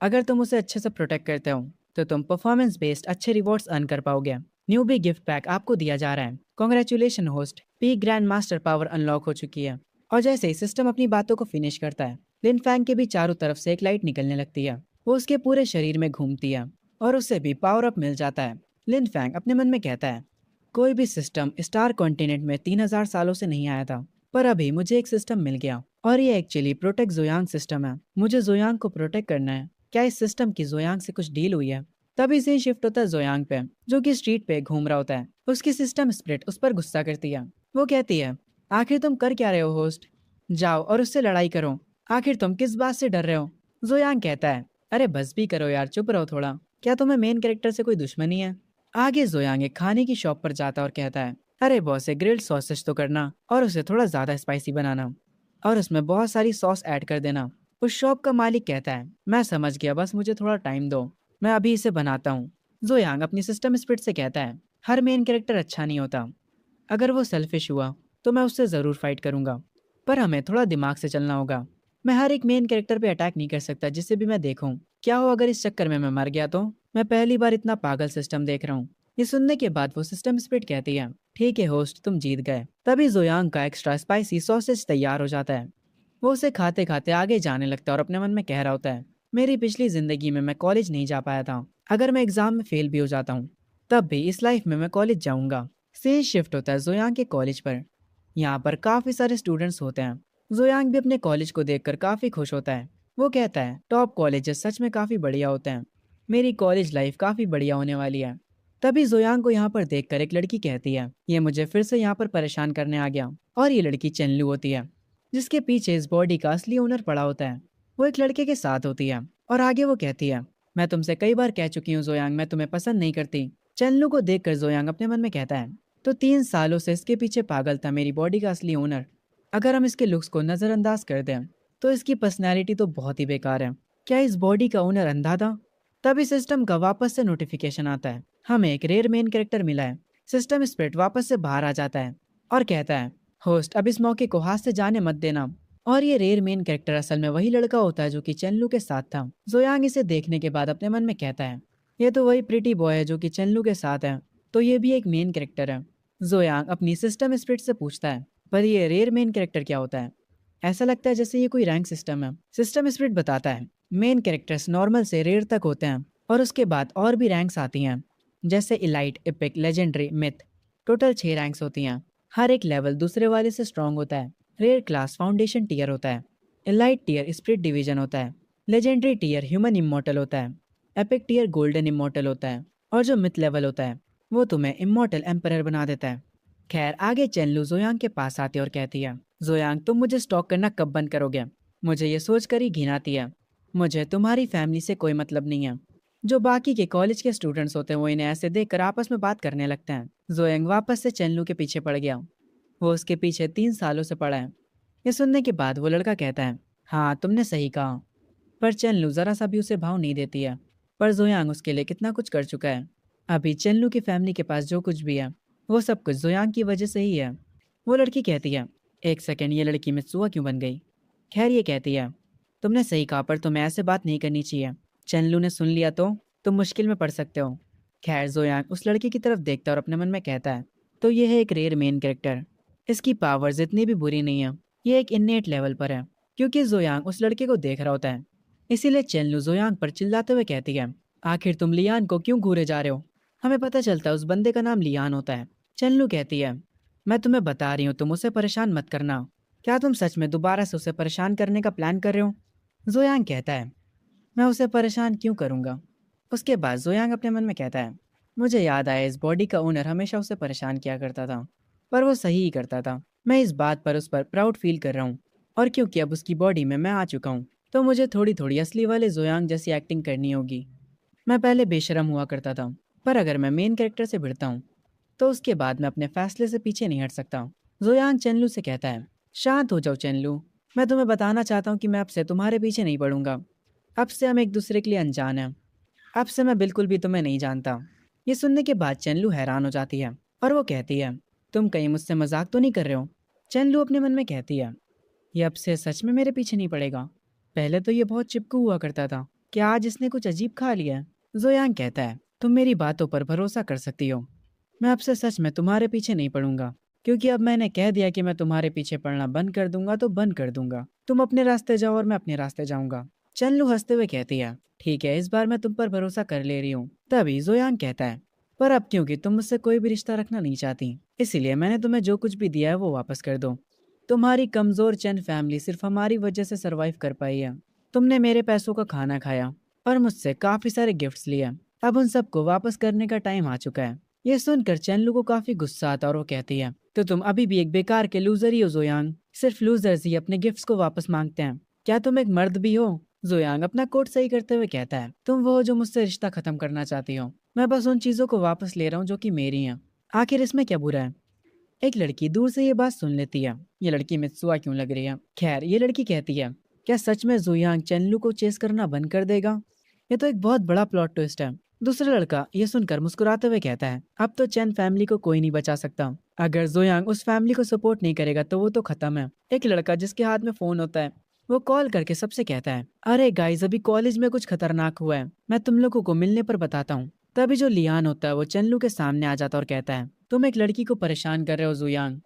अगर तुम उसे अच्छे से प्रोटेक्ट करते हो तो तुम परफॉर्मेंस बेस्ड अच्छे रिवॉर्ड्स अर्न कर पाओगे। न्यू बी गिफ्ट पैक आपको दिया जा रहा है। Congratulation host, P grand master power unlock हो चुकी है। और जैसे ही सिस्टम अपनी बातों को फिनिश करता है, लिन फैंग के भी चारों तरफ से एक लाइट निकलने लगती है। वो उसके पूरे शरीर में घूमती है और उसे भी पावर अप मिल जाता है। लिन फैंग अपने मन में कहता है, कोई भी सिस्टम स्टार कॉन्टिनेंट में 3000 सालों से नहीं आया था, पर अभी मुझे एक सिस्टम मिल गया और ये एक्चुअली प्रोटेक्ट जोयांग सिस्टम है। मुझे जोयांग को प्रोटेक्ट करना है। क्या इस सिस्टम की जोयांग से कुछ डील हुई है? तभी से शिफ्ट होता है जोयांग पे, जो कि स्ट्रीट पे घूम रहा होता है। उसकी सिस्टम स्प्रिट उस पर गुस्सा करती है। वो कहती है, आखिर तुम कर क्या रहे हो होस्ट? जाओ और उससे लड़ाई करो। आखिर तुम किस बात से डर रहे हो? जोयांग कहता है, अरे बस भी करो यार, चुप रहो थोड़ा। क्या तुम्हें मेन कैरेक्टर से कोई दुश्मनी है? आगे जोयांग एक खाने की शॉप पर जाता है और कहता है, अरे बॉस, एक ग्रिल्ड सॉसेज तो करना और उसे थोड़ा ज्यादा स्पाइसी बनाना और उसमें बहुत सारी सॉस ऐड कर देना। उस शॉप का मालिक कहता है, मैं समझ गया, बस मुझे थोड़ा टाइम दो, मैं अभी इसे बनाता हूँ। जोयांग अपनी सिस्टम स्पिरिट से कहता है, हर मेन कैरेक्टर अच्छा नहीं होता। अगर वो सेल्फिश हुआ तो मैं उससे ज़रूर फाइट करूंगा, पर हमें थोड़ा दिमाग से चलना होगा। मैं हर एक मेन कैरेक्टर पे अटैक नहीं कर सकता जिसे भी मैं देखूं। क्या हो अगर इस चक्कर में मैं मर गया तो? मैं पहली बार इतना पागल सिस्टम देख रहा हूँ। ये सुनने के बाद वो सिस्टम स्पिरिट कहती है, ठीक है होस्ट, तुम जीत गए। तभी जोयांग का एक्स्ट्रा स्पाइसी सॉसेज तैयार हो जाता है। वो उसे खाते खाते आगे जाने लगता है और अपने मन में कह रहा होता है, मेरी पिछली जिंदगी में मैं कॉलेज नहीं जा पाया था। अगर मैं एग्जाम में फेल भी हो जाता हूँ तब भी इस लाइफ में मैं कॉलेज जाऊंगा। सीन शिफ्ट होता है जोयांग के कॉलेज पर। यहाँ पर काफी सारे स्टूडेंट्स होते हैं। जोयांग भी अपने कॉलेज को देखकर काफी खुश होता है। वो कहता है, टॉप कॉलेजेस सच में काफी बढ़िया होते हैं। मेरी कॉलेज लाइफ काफी बढ़िया होने वाली है। तभी जोयांग को यहाँ पर देखकर एक लड़की कहती है, ये मुझे फिर से यहाँ पर परेशान करने आ गया। और ये लड़की चेनलू होती है, जिसके पीछे इस बॉडी का असली ओनर पड़ा होता है। वो एक लड़के के साथ होती है और आगे वो कहती है, मैं तुमसे कई बार कह चुकी हूँ जोयांग, मैं तुम्हें पसंद नहीं करती। चेनलू को देखकर जोयांग अपने मन में कहता है, तो 3 सालों से इसके पीछे पागल था मेरी बॉडी का असली ओनर। अगर हम इसके लुक्स को नजरअंदाज कर दें तो इसकी पर्सनैलिटी तो बहुत ही बेकार है। क्या इस बॉडी का ओनर अंधा था? तभी सिस्टम का वापस से नोटिफिकेशन आता है, हमें एक रेयर मेन कैरेक्टर मिला है। सिस्टम स्पिरिट वापस से बाहर आ जाता है और कहता है, होस्ट अब इस मौके को हाथ से जाने मत देना। और ये रेयर मेन कैरेक्टर असल में वही लड़का होता है जो कि चेनलू के साथ था। जोयांग इसे देखने के बाद अपने मन में कहता है, ये तो वही प्रिटी बॉय है जो कि चेनलू के साथ है, तो ये भी एक मेन कैरेक्टर है। जोयांग अपनी सिस्टम स्पिरिट से पूछता है, पर ये रेयर मेन कैरेक्टर क्या होता है? ऐसा लगता है जैसे ये कोई रैंक सिस्टम है। सिस्टम स्पिरिट बताता है, मेन कैरेक्टर्स नॉर्मल से रेयर तक होते हैं और उसके बाद और भी रैंक्स आती हैं, जैसे elite, epic, legendary, myth. Total 6 ranks होती हैं। हर एक लेवल दूसरे वाले से स्ट्रांग होता है। रेयर क्लास फाउंडेशन टीयर होता है। इलाइट टीयर स्पिरिट डिवीजन होता है। लेजेंडरी टीयर ह्यूमन इमोर्टल होता है। एपिक टियर गोल्डन इमोर्टल होता है और जो मिथ लेवल होता है वो तुम्हें इमोर्टल एम्परर बना देता है। खैर आगे चेनलू जोयांग के पास आती है और कहती है, जोयांग तुम मुझे स्टॉक करना कब बंद करोगे? मुझे ये सोच कर ही घिन आती है। मुझे तुम्हारी फैमिली से कोई मतलब नहीं है। जो बाकी के कॉलेज के स्टूडेंट्स होते हैं वो इन्हें ऐसे देखकर आपस में बात करने लगते हैं। जोयांग वापस से चेनलू के पीछे पड़ गया। वो उसके पीछे 3 सालों से पड़ा है। ये सुनने के बाद वो लड़का कहता है, हाँ तुमने सही कहा। पर चेनलू जरा सा भी उसे भाव नहीं देती है। पर जोयांग उसके लिए कितना कुछ कर चुका है। अभी चेनलू की फैमिली के पास जो कुछ भी है वो सब कुछ जोयांग की वजह से ही है। वो लड़की कहती है, एक सेकेंड, ये लड़की मित्सुआ क्यों बन गई? खैर ये कहती है, तुमने सही कहा पर तुम्हें ऐसे बात नहीं करनी चाहिए। चेनलू ने सुन लिया तो तुम मुश्किल में पड़ सकते हो। खैर जोयांग उस लड़की की तरफ देखता है और अपने मन में कहता है, तो ये है एक रेयर मेन कैरेक्टर। इसकी पावर्स इतनी भी बुरी नहीं है। ये एक इन्नेट लेवल पर है। क्योंकि जोयांग उस लड़के को देख रहा होता है इसीलिए चेनलू जोयांग पर चिल्लाते हुए कहती है, आखिर तुम लियान को क्यों घूरे जा रहे हो? हमें पता चलता है उस बंदे का नाम लियान होता है। चेनलू कहती है, मैं तुम्हें बता रही हूँ तुम उसे परेशान मत करना। क्या तुम सच में दोबारा से उसे परेशान करने का प्लान कर रहे हो? जोयांग कहता है, मैं उसे परेशान क्यों करूंगा? उसके बाद जोयांग अपने मन में कहता है, मुझे याद आया इस बॉडी का ओनर हमेशा उसे परेशान किया करता था। पर वो सही ही करता था। मैं इस बात पर उस पर प्राउड फील कर रहा हूँ। और क्योंकि अब उसकी बॉडी में मैं आ चुका हूँ तो मुझे थोड़ी थोड़ी असली वाले जोयांग जैसी एक्टिंग करनी होगी। मैं पहले बेशरम हुआ करता था पर अगर मैं मेन कैरेक्टर से भिड़ता हूँ तो उसके बाद मैं अपने फैसले से पीछे नहीं हट सकता। जोयांग चेनलू से कहता है, शांत हो जाओ चेनलू। मैं तुम्हें बताना चाहता हूँ कि मैं अब से तुम्हारे पीछे नहीं पड़ूंगा। अब से हम एक दूसरे के लिए अनजान हैं। अब से मैं बिल्कुल भी तुम्हें नहीं जानता। ये सुनने के बाद चेनलू हैरान हो जाती है और वो कहती है, तुम कहीं मुझसे मजाक तो नहीं कर रहे हो? चेनलू अपने मन में कहती है, ये अब से सच में मेरे पीछे नहीं पड़ेगा। पहले तो ये बहुत चिपकू हुआ करता था। क्या आज इसने कुछ अजीब खा लिया है? जोयांग कहता है, तुम मेरी बातों पर भरोसा कर सकती हो। मैं अब से सच में तुम्हारे पीछे नहीं पड़ूंगा। क्योंकि अब मैंने कह दिया कि मैं तुम्हारे पीछे पड़ना बंद कर दूंगा तो बंद कर दूंगा। तुम अपने रास्ते जाओ और मैं अपने रास्ते जाऊंगा। चन्नू हंसते हुए कहती है, ठीक है इस बार मैं तुम पर भरोसा कर ले रही हूँ। तभी जोयांग कहता है, पर अब क्योंकि तुम मुझसे कोई भी रिश्ता रखना नहीं चाहती इसीलिए मैंने तुम्हें जो कुछ भी दिया है वो वापस कर दो। तुम्हारी कमजोर चंद फैमिली सिर्फ हमारी वजह से सरवाइव कर पाई है। तुमने मेरे पैसों का खाना खाया और मुझसे काफी सारे गिफ्ट्स लिए। अब उन सबको वापस करने का टाइम आ चुका है। ये सुनकर चेनलू को काफी गुस्सा आता और वो कहती है, तो तुम अभी भी एक बेकार के लूजर ही हो जोयांग। सिर्फ लूजर्स ही अपने गिफ्ट्स को वापस मांगते हैं। क्या तुम एक मर्द भी हो? जोयांग अपना कोट सही करते हुए कहता है, तुम वो हो जो मुझसे रिश्ता खत्म करना चाहती हो। मैं बस उन चीजों को वापस ले रहा हूँ जो कि मेरी हैं। आखिर इसमें क्या बुरा है? एक लड़की दूर से ये बात सुन लेती है। ये लड़की मित्सुआ क्यों लग रही है? खैर ये लड़की कहती है, क्या सच में जोयांग चेनलू को चेस करना बंद कर देगा? ये तो एक बहुत बड़ा प्लॉट ट्विस्ट है। दूसरा लड़का ये सुनकर मुस्कुराते हुए कहता है, अब तो चैन फैमिली को कोई नहीं बचा सकता। अगर जोयांग उस फैमिली को सपोर्ट नहीं करेगा तो वो तो खत्म है। एक लड़का जिसके हाथ में फोन होता है वो कॉल करके सबसे कहता है, अरे गाइस अभी कॉलेज में कुछ खतरनाक हुआ है, मैं तुम लोगों को मिलने पर बताता हूँ। तभी जो लियान होता है वो चेनलू के सामने आ जाता और कहता है, तुम एक लड़की को परेशान कर रहे हो जोयांग।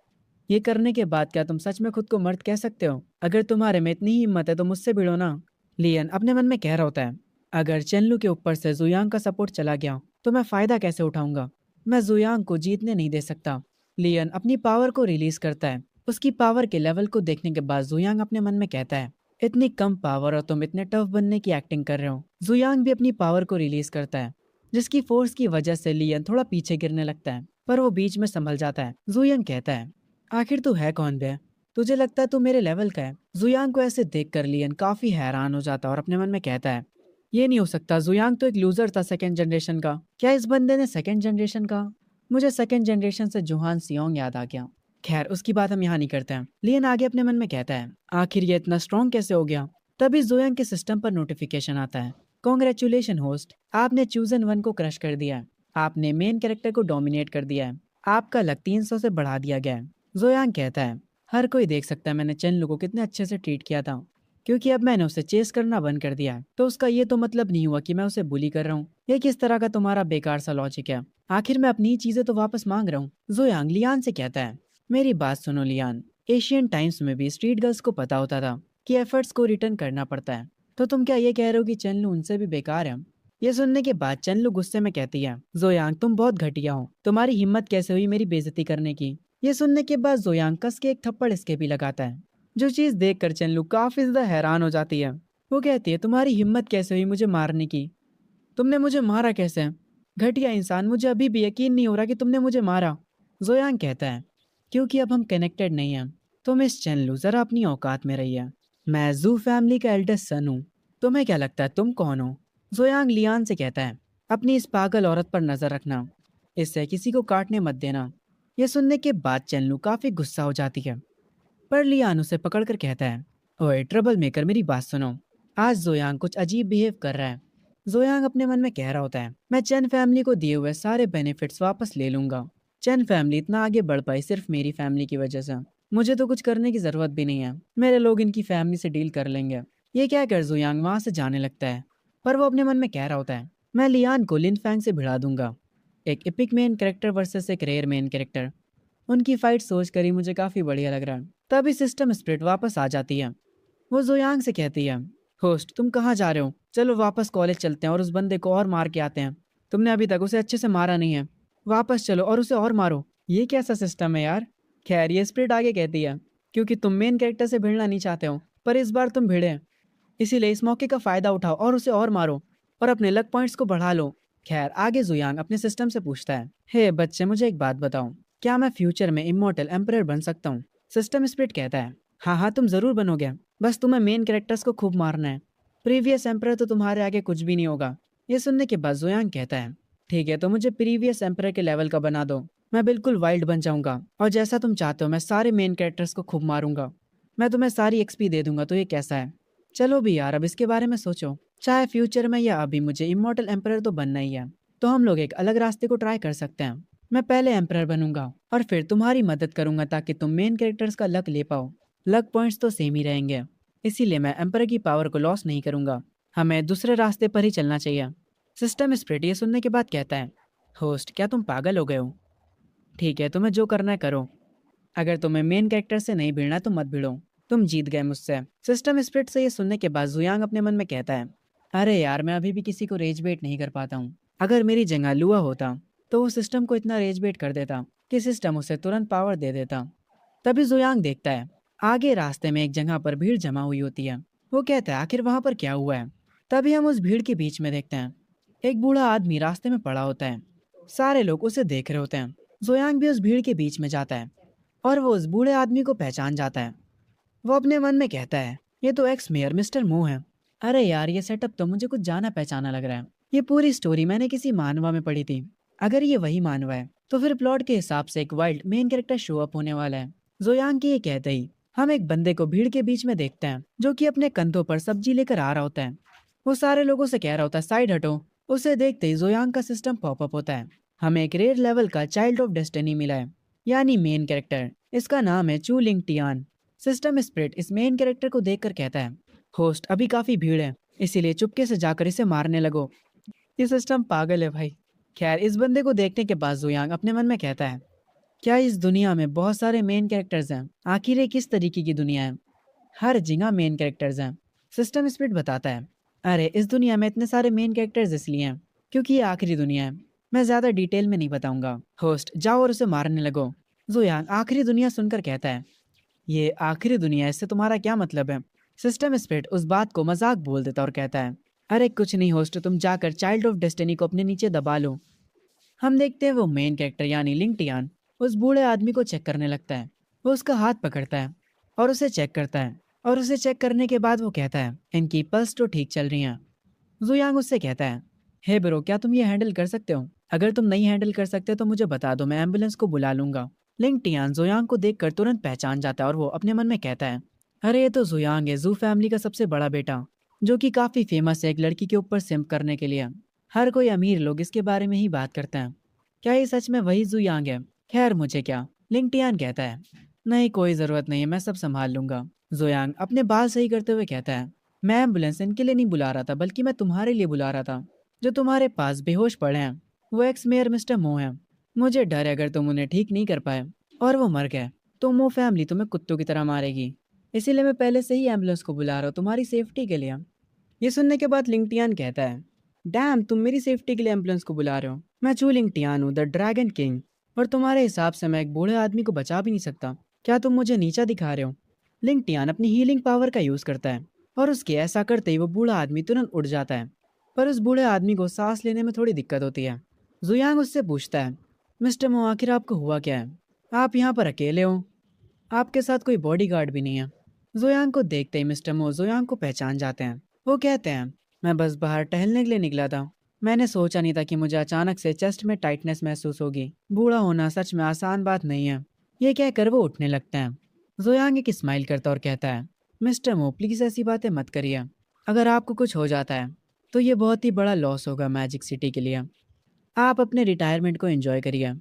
ये करने के बाद क्या तुम सच में खुद को मर्द कह सकते हो? अगर तुम्हारे में इतनी हिम्मत है तो मुझसे भिड़ो ना। लियन अपने मन में कह रहा होता है, अगर चेनलू के ऊपर से जुयांग का सपोर्ट चला गया तो मैं फायदा कैसे उठाऊंगा? मैं जुयांग को जीतने नहीं दे सकता। लियन अपनी पावर को रिलीज करता है। उसकी पावर के लेवल को देखने के बाद जुयांग अपने मन में कहता है, इतनी कम पावर और तुम इतने टफ बनने की एक्टिंग कर रहे हो। जुयांग भी अपनी पावर को रिलीज करता है जिसकी फोर्स की वजह से लियन थोड़ा पीछे गिरने लगता है पर वो बीच में संभल जाता है। जुयांग कहता है, आखिर तू है कौन बे? तुझे लगता है तू मेरे लेवल का है? जुयांग को ऐसे देख कर लियन काफी हैरान हो जाता है और अपने मन में कहता है, ये नहीं हो सकता, जुयांग तो एक लूजर था सेकंड जनरेशन का। क्या इस बंदे ने सेकंड जनरेशन का? मुझे सेकंड जनरेशन से जोहान सियोंग याद आ गया। खैर उसकी बात हम यहाँ नहीं करते हैं। लियन आगे अपने मन में कहता है, आखिर ये इतना स्ट्रॉन्ग कैसे हो गया? तभी जोयांग के सिस्टम पर नोटिफिकेशन आता है, कॉन्ग्रेचुलेशन होस्ट, आपने चूजन वन को क्रश कर दिया है। आपने मेन कैरेक्टर को डोमिनेट कर दिया है। आपका लक 300 से बढ़ा दिया गया है। जोयांग कहता है, हर कोई देख सकता है मैंने चेनलू को कितने अच्छे से ट्रीट किया था। क्योंकि अब मैंने उसे चेस करना बंद कर दिया है तो उसका ये तो मतलब नहीं हुआ कि मैं उसे बुली कर रहा हूँ। ये किस तरह का तुम्हारा बेकार सा लॉजिक है? आखिर मैं अपनी चीजें तो वापस मांग रहा हूँ। जोयांग लियान से कहता है, मेरी बात सुनो लियान, एशियन टाइम्स में भी स्ट्रीट गर्ल्स को पता होता था कि एफर्ट्स को रिटर्न करना पड़ता है। तो तुम क्या ये कह रहे हो कि चेनलू उनसे भी बेकार है? ये सुनने के बाद चेनलू गुस्से में कहती है, जोयांग तुम बहुत घटिया हो, तुम्हारी हिम्मत कैसे हुई मेरी बेइज्जती करने की? ये सुनने के बाद जोयांग कस के एक थप्पड़ इसके भी लगाता है जो चीज देखकर चेनलू काफी ज्यादा हैरान हो जाती है। वो कहती है, तुम्हारी हिम्मत कैसे हुई मुझे मारने की? तुमने मुझे मारा कैसे? घटिया इंसान, मुझे अभी भी यकीन नहीं हो रहा कि तुमने मुझे मारा। जोयांग कहता है, क्योंकि अब हम कनेक्टेड नहीं हैं। तो मिस चेनलू, जरा अपनी औकात में रहिए। मैं जू फैमिली का एल्डेस्ट सन हूँ। तुम्हें क्या लगता है तुम कौन हो? जोयांग लियान से कहता है, अपनी इस पागल औरत पर नजर रखना, इससे किसी को काटने मत देना। यह सुनने के बाद चेनलू काफी गुस्सा हो जाती है, पर लियान उसे पकड़कर कहता है, ओए ट्रबल मेकर, मेरी बात सुनो। आज जोयांग कुछ अजीब बिहेव कर रहा है। जोयांग अपने मन में कह रहा होता है, मैं चैन फैमिली को दिए हुए सारे बेनिफिट्स वापस ले लूंगा। चैन फैमिली इतना आगे बढ़ पाई सिर्फ मेरी फैमिली की वजह से। मुझे तो कुछ करने की जरूरत भी नहीं है, मेरे लोग इनकी फैमिली से डील कर लेंगे। ये क्या कर जोयांग वहां से जाने लगता है, पर वो अपने मन में कह रहा होता है, मैं लियान को लिन फैंग से भिड़ा दूंगा। एक एपिक मेन कैरेक्टर वर्सेस एक रेयर मेन कैरेक्टर, उनकी फाइट सोच कर ही मुझे काफी बढ़िया लग रहा है। तभी सिस्टम स्प्रिट वापस आ जाती है। वो जोयांग से कहती है, होस्ट तुम कहाँ जा रहे हो? चलो वापस कॉलेज चलते हैं और उस बंदे को और मार के आते हैं। तुमने अभी तक उसे अच्छे से मारा नहीं है। वापस चलो और उसे और मारो। ये कैसा सिस्टम है यार? खैर ये स्प्रिट आगे कहती है, क्योंकि तुम मेन कैरेक्टर से भिड़ना नहीं चाहते हो, पर इस बार तुम भिड़े, इसीलिए इस मौके का फायदा उठाओ और उसे और मारो और अपने लक पॉइंट्स को बढ़ा लो। खैर आगे जुयांग अपने सिस्टम से पूछता है, हे बच्चे मुझे एक बात बताओ, क्या मैं फ्यूचर में इमोर्टल एम्परर बन सकता हूँ? सिस्टम स्प्रिट कहता है, हाँ हाँ तुम जरूर बनोगे, बस तुम्हें मेन कैरेक्टर्स को खूब मारना है। प्रीवियस एम्परर तो तुम्हारे आगे कुछ भी नहीं होगा। ये सुनने के बाद जुयांग कहता है, ठीक है तो मुझे प्रीवियस एम्परर के लेवल का बना दो, मैं बिल्कुल वाइल्ड बन जाऊंगा और जैसा तुम चाहते हो मैं सारे मेन कैरेक्टर्स को खूब मारूंगा। मैं तुम्हें सारी एक्सपी दे दूंगा, तो ये कैसा है? चलो भी यार अब इसके बारे में सोचो, चाहे फ्यूचर में या अभी मुझे इमॉर्टल एम्परर तो बनना ही है, तो हम लोग एक अलग रास्ते को ट्राई कर सकते हैं। मैं पहले एम्परर बनूंगा और फिर तुम्हारी मदद करूंगा ताकि तुम मेन कैरेक्टर्स का लक ले पाओ। लक पॉइंट्स तो सेम ही रहेंगे, इसीलिए मैं एम्परर की पावर को लॉस नहीं करूंगा। हमें दूसरे रास्ते पर ही चलना चाहिए। सिस्टम स्प्रिट ये सुनने के बाद कहता है, होस्ट क्या तुम पागल हो गए हो? ठीक है तुम्हें जो करना है करो, अगर तुम्हें मेन कैरेक्टर से नहीं भिड़ना तो मत भिड़ो, तुम जीत गए मुझसे। सिस्टम स्प्रिट से ये सुनने के बाद जुयांग अपने मन में कहता है, अरे यार मैं अभी भी किसी को रेज बेट नहीं कर पाता हूँ। अगर मेरी जगह लुआ होता तो वो सिस्टम को इतना रेज बेट कर देता कि सिस्टम उसे तुरंत पावर दे देता। तभी जुयांग देखता है, आगे रास्ते में एक जगह पर भीड़ जमा हुई होती है। वो कहता है, आखिर वहां पर क्या हुआ है? तभी हम उस भीड़ के बीच में देखते हैं, एक बूढ़ा आदमी रास्ते में पड़ा होता है। सारे लोग उसे देख रहे होते हैं। जुयांग भी उस भीड़ के बीच में जाता है और वो उस बूढ़े आदमी को पहचान जाता है। वो अपने मन में कहता है, ये तो एक्स मेयर मिस्टर मो है। अरे यार ये सेटअप तो मुझे कुछ जाना पहचाना लग रहा है। ये पूरी स्टोरी मैंने किसी मानवा में पढ़ी थी। अगर ये वही मानवा है तो फिर प्लॉट के हिसाब से एक wild main character show up होने वाला है। जोयांग की ये कहते ही हम एक बंदे को भीड़ के बीच में देखते हैं जो कि अपने कंधों पर सब्जी लेकर आ रहा होता है। वो सारे लोगों से कह रहा होता है, साइड हटो। उसे देखते ही जोयांग का सिस्टम पॉपअप होता है। हमें एक रेयर लेवल का चाइल्ड ऑफ डेस्टिनी मिला है, यानी मेन कैरेक्टर। इसका नाम है चू लिंग टियान। सिस्टम स्प्रिट इस मेन कैरेक्टर को देखकर कहता है, होस्ट अभी काफी भीड़ है, इसीलिए चुपके से जाकर इसे मारने लगो। ये सिस्टम पागल है भाई। खैर इस बंदे को देखने के बाद जुयांग अपने मन में कहता है, क्या इस दुनिया में बहुत सारे मेन कैरेक्टर्स हैं? आखिर ये किस तरीके की दुनिया है? हर जगह मेन कैरेक्टर्स हैं। सिस्टम स्प्रिट बताता है, अरे इस दुनिया में इतने सारे मेन कैरेक्टर्स इसलिए हैं क्योंकि ये आखिरी दुनिया है। मैं ज्यादा डिटेल में नहीं बताऊंगा। होस्ट जाओ और उसे मारने लगो। जुयांग आखिरी दुनिया सुनकर कहता है, ये आखिरी दुनिया, इससे तुम्हारा क्या मतलब है? सिस्टम स्प्रिट उस बात को मजाक बोल देता और कहता है, अरे कुछ नहीं होस्ट, तुम जाकर चाइल्ड ऑफ डेस्टिनी को अपने नीचे दबा लो। हम देखते हैं वो मेन कैरेक्टर यानी लिंग टियान उस बूढ़े आदमी को चेक करने लगता है। वो उसका हाथ पकड़ता है और उसे चेक करता है, और उसे चेक करने के बाद वो कहता है, इनकी पल्स तो ठीक चल रही हैं। जुयांग उससे कहता है, हे ब्रो क्या तुम ये हैंडल कर सकते हो? अगर तुम नहीं हैंडल कर सकते तो मुझे बता दो, मैं एम्बुलेंस को बुला लूंगा। लिंग टियान जुयांग को देखकर तुरंत पहचान जाता है और वो अपने मन में कहता है, अरे ये तो जुयांग है, जू फैमिली का सबसे बड़ा बेटा, जो कि काफी फेमस है एक लड़की के ऊपर सिम्प करने के लिए। हर कोई अमीर लोग इसके बारे में ही बात करते हैं। क्या ये सच में वही जुयांग है? खैर मुझे क्या, लिंग टियान कहता है, नहीं कोई जरूरत नहीं है, मैं सब संभाल लूंगा। जुयांग अपने बाल सही करते हुए कहता है, मैं एम्बुलेंस इनके लिए नहीं बुला रहा था, बल्कि मैं तुम्हारे लिए बुला रहा था, जो तुम्हारे पास बेहोश पड़े हैं। वो एक्स मेयर मिस्टर मो है। मुझे डर है अगर तुम उन्हें ठीक नहीं कर पाए और वो मर गए तो मो फैमिली तुम्हें कुत्तों की तरह मारेगी। इसीलिए मैं पहले से ही एम्बुलेंस को बुला रहा हूँ तुम्हारी सेफ्टी के लिए। ये सुनने के बाद लिंग टियान कहता है, डैम तुम मेरी सेफ्टी के लिए एम्बुलेंस को बुला रहे हो? मैं चू लिंग टियान हूँ, द ड्रैगन किंग, और तुम्हारे हिसाब से मैं एक बूढ़े आदमी को बचा भी नहीं सकता। क्या तुम मुझे नीचा दिखा रहे हो? लिंग टियान अपनी हीलिंग पावर का यूज करता है और उसके ऐसा करते ही वो बूढ़ा आदमी तुरंत उड़ जाता है। पर उस बूढ़े आदमी को सांस लेने में थोड़ी दिक्कत होती है। जुयांग उससे पूछता है, मिस्टर मो, आखिर आपको हुआ क्या है? आप यहाँ पर अकेले हो, आपके साथ कोई बॉडीगार्ड भी नहीं है। जुयांग को देखते ही मिस्टर मो जुयांग को पहचान जाते हैं। वो कहते हैं, मैं बस बाहर टहलने के लिए निकला था। मैंने सोचा नहीं था कि मुझे अचानक से चेस्ट में टाइटनेस महसूस होगी। बूढ़ा होना सच में आसान बात नहीं है। ये कहकर वो उठने लगते हैं। जुयांग एक स्माइल करता और कहता है, मिस्टर मो प्लीज ऐसी बातें मत करिए। अगर आपको कुछ हो जाता है तो ये बहुत ही बड़ा लॉस होगा मैजिक सिटी के लिए। आप अपने रिटायरमेंट को एंजॉय करिए,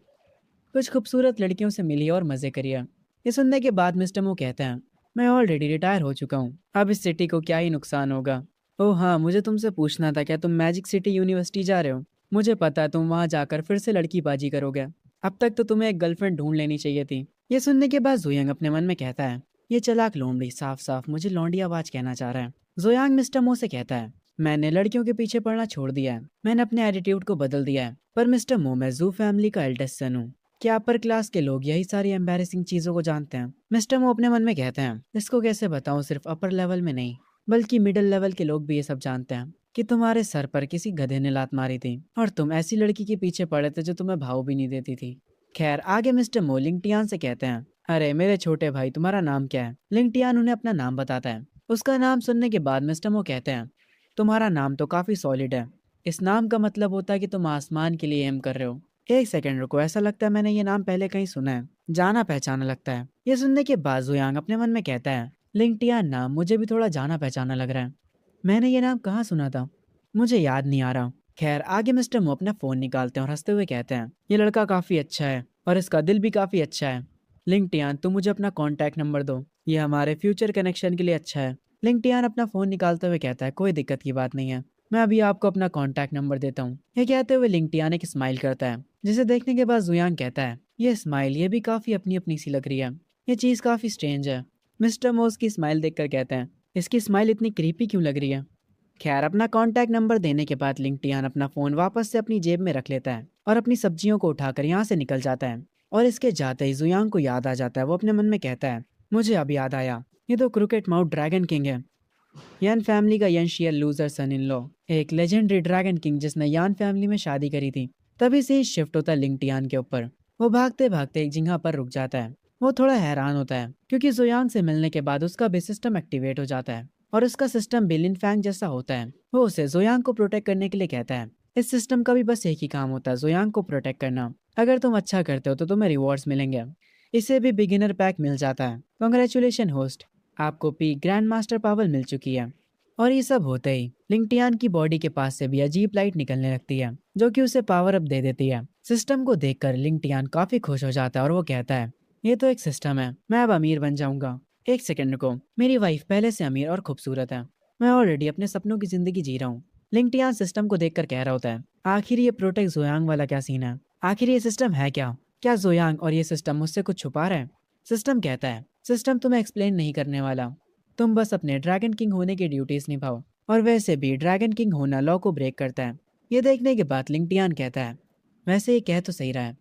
कुछ खूबसूरत लड़कियों से मिलिए और मजे करिए। ये सुनने के बाद मिस्टर मो कहते हैं, मैं ऑलरेडी रिटायर हो चुका हूँ, अब इस सिटी को क्या ही नुकसान होगा। ओह हाँ, मुझे तुमसे पूछना था, क्या तुम मैजिक सिटी यूनिवर्सिटी जा रहे हो? मुझे पता है तुम वहाँ जाकर फिर से लड़कीबाजी करोगे। अब तक तो तुम्हें एक गर्लफ्रेंड ढूंढ लेनी चाहिए थी। ये सुनने के बाद जुयांग अपने मन में कहता है, ये चालाक लोमड़ी साफ साफ मुझे लौंडी आवाज कहना चाह रहा है। जुयांग मिस्टर मो से कहता है, मैंने लड़कियों के पीछे पड़ना छोड़ दिया है, मैंने अपने एटीट्यूड को बदल दिया है। पर मिस्टर मो, मैं जू फैमिली का एल्डेस्ट सन हूँ। क्या अपर क्लास के लोग यही सारी एम्बैरेसिंग चीजों को जानते हैं? मिस्टर मो अपने मन में कहते हैं, इसको कैसे बताऊं, सिर्फ अपर लेवल में नहीं बल्कि मिडिल लेवल के लोग भी ये सब जानते हैं कि तुम्हारे सर पर किसी गधे ने लात मारी थी और तुम ऐसी लड़की के पीछे पड़े थे जो तुम्हें भाव भी नहीं देती थी। खैर, आगे मिस्टर मो लिंगटियान से कहते हैं, अरे मेरे छोटे भाई, तुम्हारा नाम क्या है? लिंगटियान उन्हें अपना नाम बताता है। उसका नाम सुनने के बाद मिस्टर मो कहते हैं, तुम्हारा नाम तो काफी सॉलिड है। इस नाम का मतलब होता है कि तुम आसमान के लिए एम कर रहे हो। एक सेकंड रुको, ऐसा लगता है मैंने ये नाम पहले कहीं सुना है, जाना पहचाना लगता है। ये सुनने के बाद जुयांग अपने मन में कहता है, लिंगटियान नाम मुझे भी थोड़ा जाना पहचाना लग रहा है। मैंने ये नाम कहाँ सुना था, मुझे याद नहीं आ रहा। खैर, आगे मिस्टर मो अपना फोन निकालते हैं और हंसते हुए कहते हैं, ये लड़का काफी अच्छा है और इसका दिल भी काफी अच्छा है। लिंगटियान, तुम मुझे अपना कॉन्टैक्ट नंबर दो, ये हमारे फ्यूचर कनेक्शन के लिए अच्छा है। लिंगटियान अपना फोन निकालते हुए कहता है, कोई दिक्कत की बात नहीं है, मैं अभी आपको अपना कॉन्टैक्ट नंबर देता हूँ। ये कहते हुए लिंगटियान एक स्माइल करता है, जिसे देखने के बाद जुयांग कहता है, ये स्माइल ये भी काफी अपनी अपनी सी लग रही है, ये चीज काफी स्ट्रेंज है। मिस्टर मोस की स्माइल देखकर कहते हैं, इसकी स्माइल इतनी क्रीपी क्यों लग रही है? खैर, अपना कॉन्टैक्ट नंबर देने के बाद लिंगटियान अपना फोन वापस से अपनी जेब में रख लेता है और अपनी सब्जियों को उठाकर यहाँ से निकल जाता है। और इसके जाते ही जुयांग को याद आ जाता है। वो अपने मन में कहता है, मुझे अब याद आया, ये तो क्रिकेट माउथ ड्रैगन किंग है, यान फैमिली का यंशियल लूजर सन इन लॉ, एक लेजेंडरी ड्रैगन किंग जिसने यान फैमिली में शादी करी थी। तभी से ही शिफ्ट होता है लिंगटियान के ऊपर। वो भागते भागते एक जगह पर रुक जाता है। वो थोड़ा हैरान होता है क्योंकि जुयांग से मिलने के बाद उसका भी सिस्टम एक्टिवेट हो जाता है और उसका सिस्टम भी लिन फैंग जैसा होता है। वो उसे जुयांग को प्रोटेक्ट करने के लिए कहता है। इस सिस्टम का भी बस एक ही काम होता है, जुयांग को प्रोटेक्ट करना। अगर तुम अच्छा करते हो तो तुम्हें रिवॉर्ड्स मिलेंगे। इसे भी बिगिनर पैक मिल जाता है। कॉन्ग्रेचुलेशन होस्ट, आपको पी ग्रैंड मास्टर पावर मिल चुकी है। और ये सब होते ही लिंगटियान की बॉडी के पास से भी अजीब लाइट निकलने लगती है जो कि उसे पावर अप दे देती है। सिस्टम को देखकर लिंगटियान काफी खुश हो जाता है और वो कहता है, ये तो एक सिस्टम है, मैं अब अमीर बन जाऊंगा। एक सेकंड को, मेरी वाइफ पहले से अमीर और खूबसूरत है, मैं ऑलरेडी अपने सपनों की जिंदगी जी रहा हूँ। लिंगटियान सिस्टम को देखकर कह रहा होता है, आखिर ये प्रोटेक्ट जोयांग वाला क्या सीन है? आखिर ये सिस्टम है क्या जोयांग और ये सिस्टम मुझसे कुछ छुपा रहे हैं? सिस्टम कहता है, सिस्टम तुम्हें एक्सप्लेन नहीं करने वाला, तुम बस अपने ड्रैगन किंग होने की ड्यूटीज निभाओ। और वैसे भी ड्रैगन किंग होना लॉ को ब्रेक करता है। ये देखने के बाद लिंगटियान कहता है, वैसे ये कह तो सही रहा है,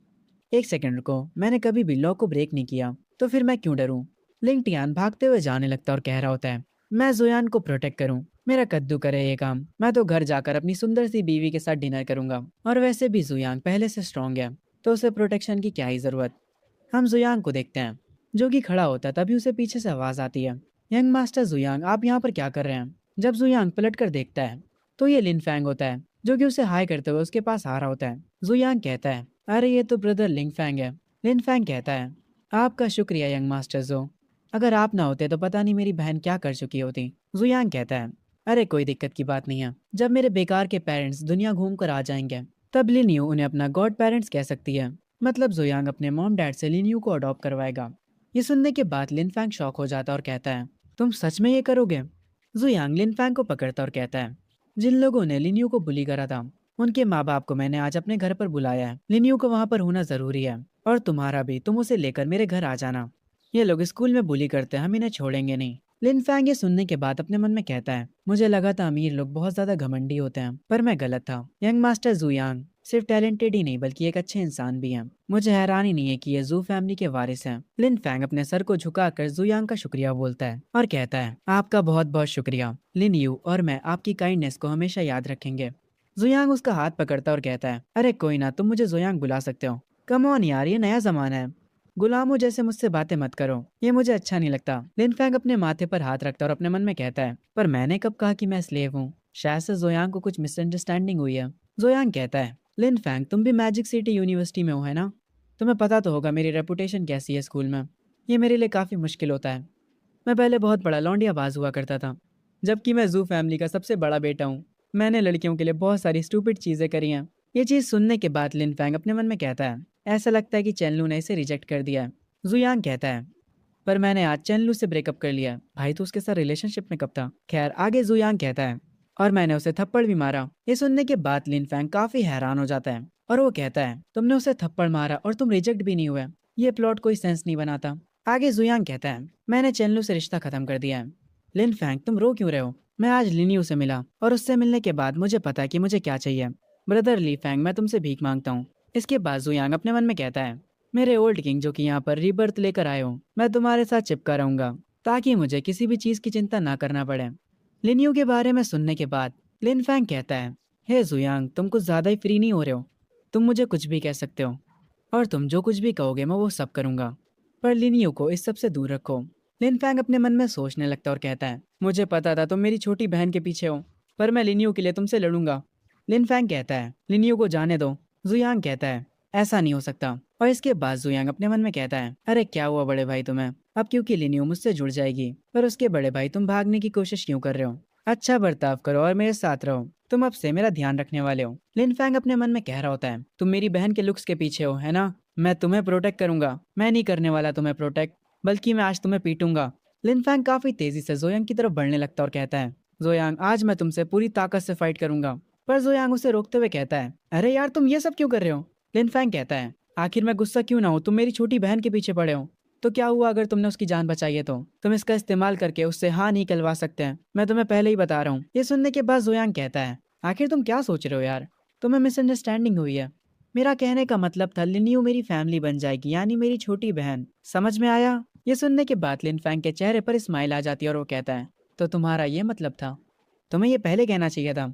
एक सेकंड रुको, मैंने कभी भी लॉ को ब्रेक नहीं किया, तो फिर मैं क्यों डरूं? लिंगटियान भागते हुए जाने लगता और कह रहा होता है, मैं जोयान को प्रोटेक्ट करूं, मेरा कद्दू करे ये काम, मैं तो घर जाकर अपनी सुंदर सी बीवी के साथ डिनर करूंगा। और वैसे भी जुयांग पहले से स्ट्रांग है, तो उसे प्रोटेक्शन की क्या ही जरूरत। हम जुयांग को देखते हैं जो कि खड़ा होता है, तभी उसे पीछे से आवाज आती है, यंग मास्टर जुयांग, आप यहाँ पर क्या कर रहे हैं? जब जुयांग पलट कर देखता है तो ये लिन फैंग होता है जो कि उसे हाई करते हुए उसके पास आ रहा होता है। जुयांग कहता है, अरे ये तो ब्रदर लिंग फैंग है। लिन फैंग कहता है, आपका शुक्रिया यंग मास्टर जो, अगर आप ना होते तो पता नहीं मेरी बहन क्या कर चुकी होती। जुयांग कहता है, अरे कोई दिक्कत की बात नहीं है, जब मेरे बेकार के पेरेंट्स दुनिया घूम कर आ जाएंगे तब लिन्यू उन्हें अपना गॉड पेरेंट्स कह सकती है। मतलब जुयांग अपने मॉम डैड से लिन्यू को अडॉप्ट करवाएगा। ये सुनने के बाद लिन फैंग शॉक हो जाता है और कहता है, तुम सच में ये करोगे? जुयांग लिन फैंग को पकड़ता और कहता है, जिन लोगों ने लिन्यू को बुली करा था उनके माँ बाप को मैंने आज अपने घर पर बुलाया है। लिन्यू को वहाँ पर होना जरूरी है और तुम्हारा भी, तुम उसे लेकर मेरे घर आ जाना। ये लोग स्कूल में बुली करते हैं, हम इन्हें छोड़ेंगे नहीं। लिन फैंग ये सुनने के बाद अपने मन में कहता है, मुझे लगा था अमीर लोग बहुत ज्यादा घमंडी होते हैं, पर मैं गलत था। यंग मास्टर जुयांग सिर्फ टैलेंटेड ही नहीं बल्कि एक अच्छे इंसान भी हैं। मुझे हैरानी नहीं है कि ये जू फैमिली के वारिस हैं। लिन फैंग अपने सर को झुकाकर जुयांग का शुक्रिया बोलता है और कहता है, आपका बहुत बहुत शुक्रिया लिन यू, और मैं आपकी काइंडनेस को हमेशा याद रखेंगे। जुयांग उसका हाथ पकड़ता और कहता है, अरे कोई ना, तुम मुझे जुयांग बुला सकते हो। कम ऑन यार, ये नया जमाना है, गुलामों जैसे मुझसे बातें मत करो, ये मुझे अच्छा नहीं लगता। लिन फैंग अपने माथे पर हाथ रखता और अपने मन में कहता है, पर मैंने कब कहा कि मैं स्लेव हूँ? शायद से जोयांग को कुछ मिसअंडरस्टैंडिंग हुई है। जोयांग कहता है, लिन फैंग तुम भी मैजिक सिटी यूनिवर्सिटी में हो है ना? तुम्हें पता तो होगा मेरी रेपुटेशन कैसी है स्कूल में। ये मेरे लिए काफ़ी मुश्किल होता है। मैं पहले बहुत बड़ा लौंडियाबाज हुआ करता था, जबकि मैं जू फैमिली का सबसे बड़ा बेटा हूँ। मैंने लड़कियों के लिए बहुत सारी स्टूपिड चीज़ें करी हैं। ये चीज़ सुनने के बाद लिन फैंग अपने मन में कहता है, ऐसा लगता है कि चेनलू ने इसे रिजेक्ट कर दिया है। जुयांग कहता है, पर मैंने आज चेनलू से ब्रेकअप कर लिया। भाई तो उसके साथ रिलेशनशिप में कब था? खैर आगे जुयांग कहता है, और मैंने उसे थप्पड़ भी मारा। ये सुनने के बाद लिन फैंग काफी हैरान हो जाता है और वो कहता है, तुमने उसे थप्पड़ मारा और तुम रिजेक्ट भी नहीं हुए, ये प्लॉट कोई सेंस नहीं बनाता। आगे जुयांग कहता है, मैंने चेनलू से रिश्ता खत्म कर दिया है। लिन फैंग तुम रो क्यों रहे हो? मैं आज लिनियू से मिला और उससे मिलने के बाद मुझे पता है कि मुझे क्या चाहिए। ब्रदर ली फैंग, मैं तुमसे भीख मांगता हूँ। इसके बाद जुयांग अपने मन में कहता है, मेरे ओल्ड किंग जो कि यहाँ पर रीबर्थ लेकर आए हो, मैं तुम्हारे साथ चिपका रहूंगा ताकि मुझे किसी भी चीज की चिंता ना करना पड़े। लिनियू के बारे में सुनने के बाद लिन फैंग कहता है, हे जुयांग तुम कुछ ज्यादा ही फ्री नहीं हो रहे हो? तुम मुझे कुछ भी कह सकते हो और तुम जो कुछ भी कहोगे मैं वो सब करूंगा, पर लिनियू को इस सब से दूर रखो। लिन फैंग अपने मन में सोचने लगता और कहता है, मुझे पता था तुम मेरी छोटी बहन के पीछे हो, पर मैं लिनियू के लिए तुमसे लड़ूंगा। लिन फैंग कहता है, लिनियू को जाने दो। जुयांग कहता है, ऐसा नहीं हो सकता। और इसके बाद जुयांग अपने मन में कहता है, अरे क्या हुआ बड़े भाई तुम्हें? अब क्योंकि लिनियो मुझसे जुड़ जाएगी, पर उसके बड़े भाई तुम भागने की कोशिश क्यों कर रहे हो? अच्छा बर्ताव करो और मेरे साथ रहो, तुम अब से मेरा ध्यान रखने वाले हो। लिन फैंग अपने मन में कह रहा होता है, तुम मेरी बहन के लुक्स के पीछे हो है ना? मैं तुम्हें प्रोटेक्ट करूंगा। मैं नहीं करने वाला तुम्हें प्रोटेक्ट, बल्कि मैं आज तुम्हें पीटूंगा। लिन फैंग काफी तेजी से जोयांग की तरफ बढ़ने लगता और कहता है, जोयांग आज मैं तुमसे पूरी ताकत से फाइट करूंगा। पर जोयांग उसे रोकते हुए कहता है, अरे यार तुम ये सब क्यों कर रहे हो? लिन फैंग कहता है, आखिर मैं गुस्सा क्यों ना हूँ, तुम मेरी छोटी बहन के पीछे पड़े हो। तो क्या हुआ अगर तुमने उसकी जान बचाई है? तो तुम इसका इस्तेमाल करके उससे हाँ नहीं कहलवा सकते हैं, मैं तुम्हें पहले ही बता रहा हूँ। ये सुनने के बाद जोयांग कहता है, आखिर तुम क्या सोच रहे हो यार? तुम्हें मिसअंडरस्टैंडिंग हुई है। मेरा कहने का मतलब था लिनियो मेरी फैमिली बन जाएगी, यानी मेरी छोटी बहन। समझ में आया? ये सुनने के बाद लिन फैंग के चेहरे पर स्माइल आ जाती है और वो कहता है, तो तुम्हारा ये मतलब था? तुम्हें ये पहले कहना चाहिए था।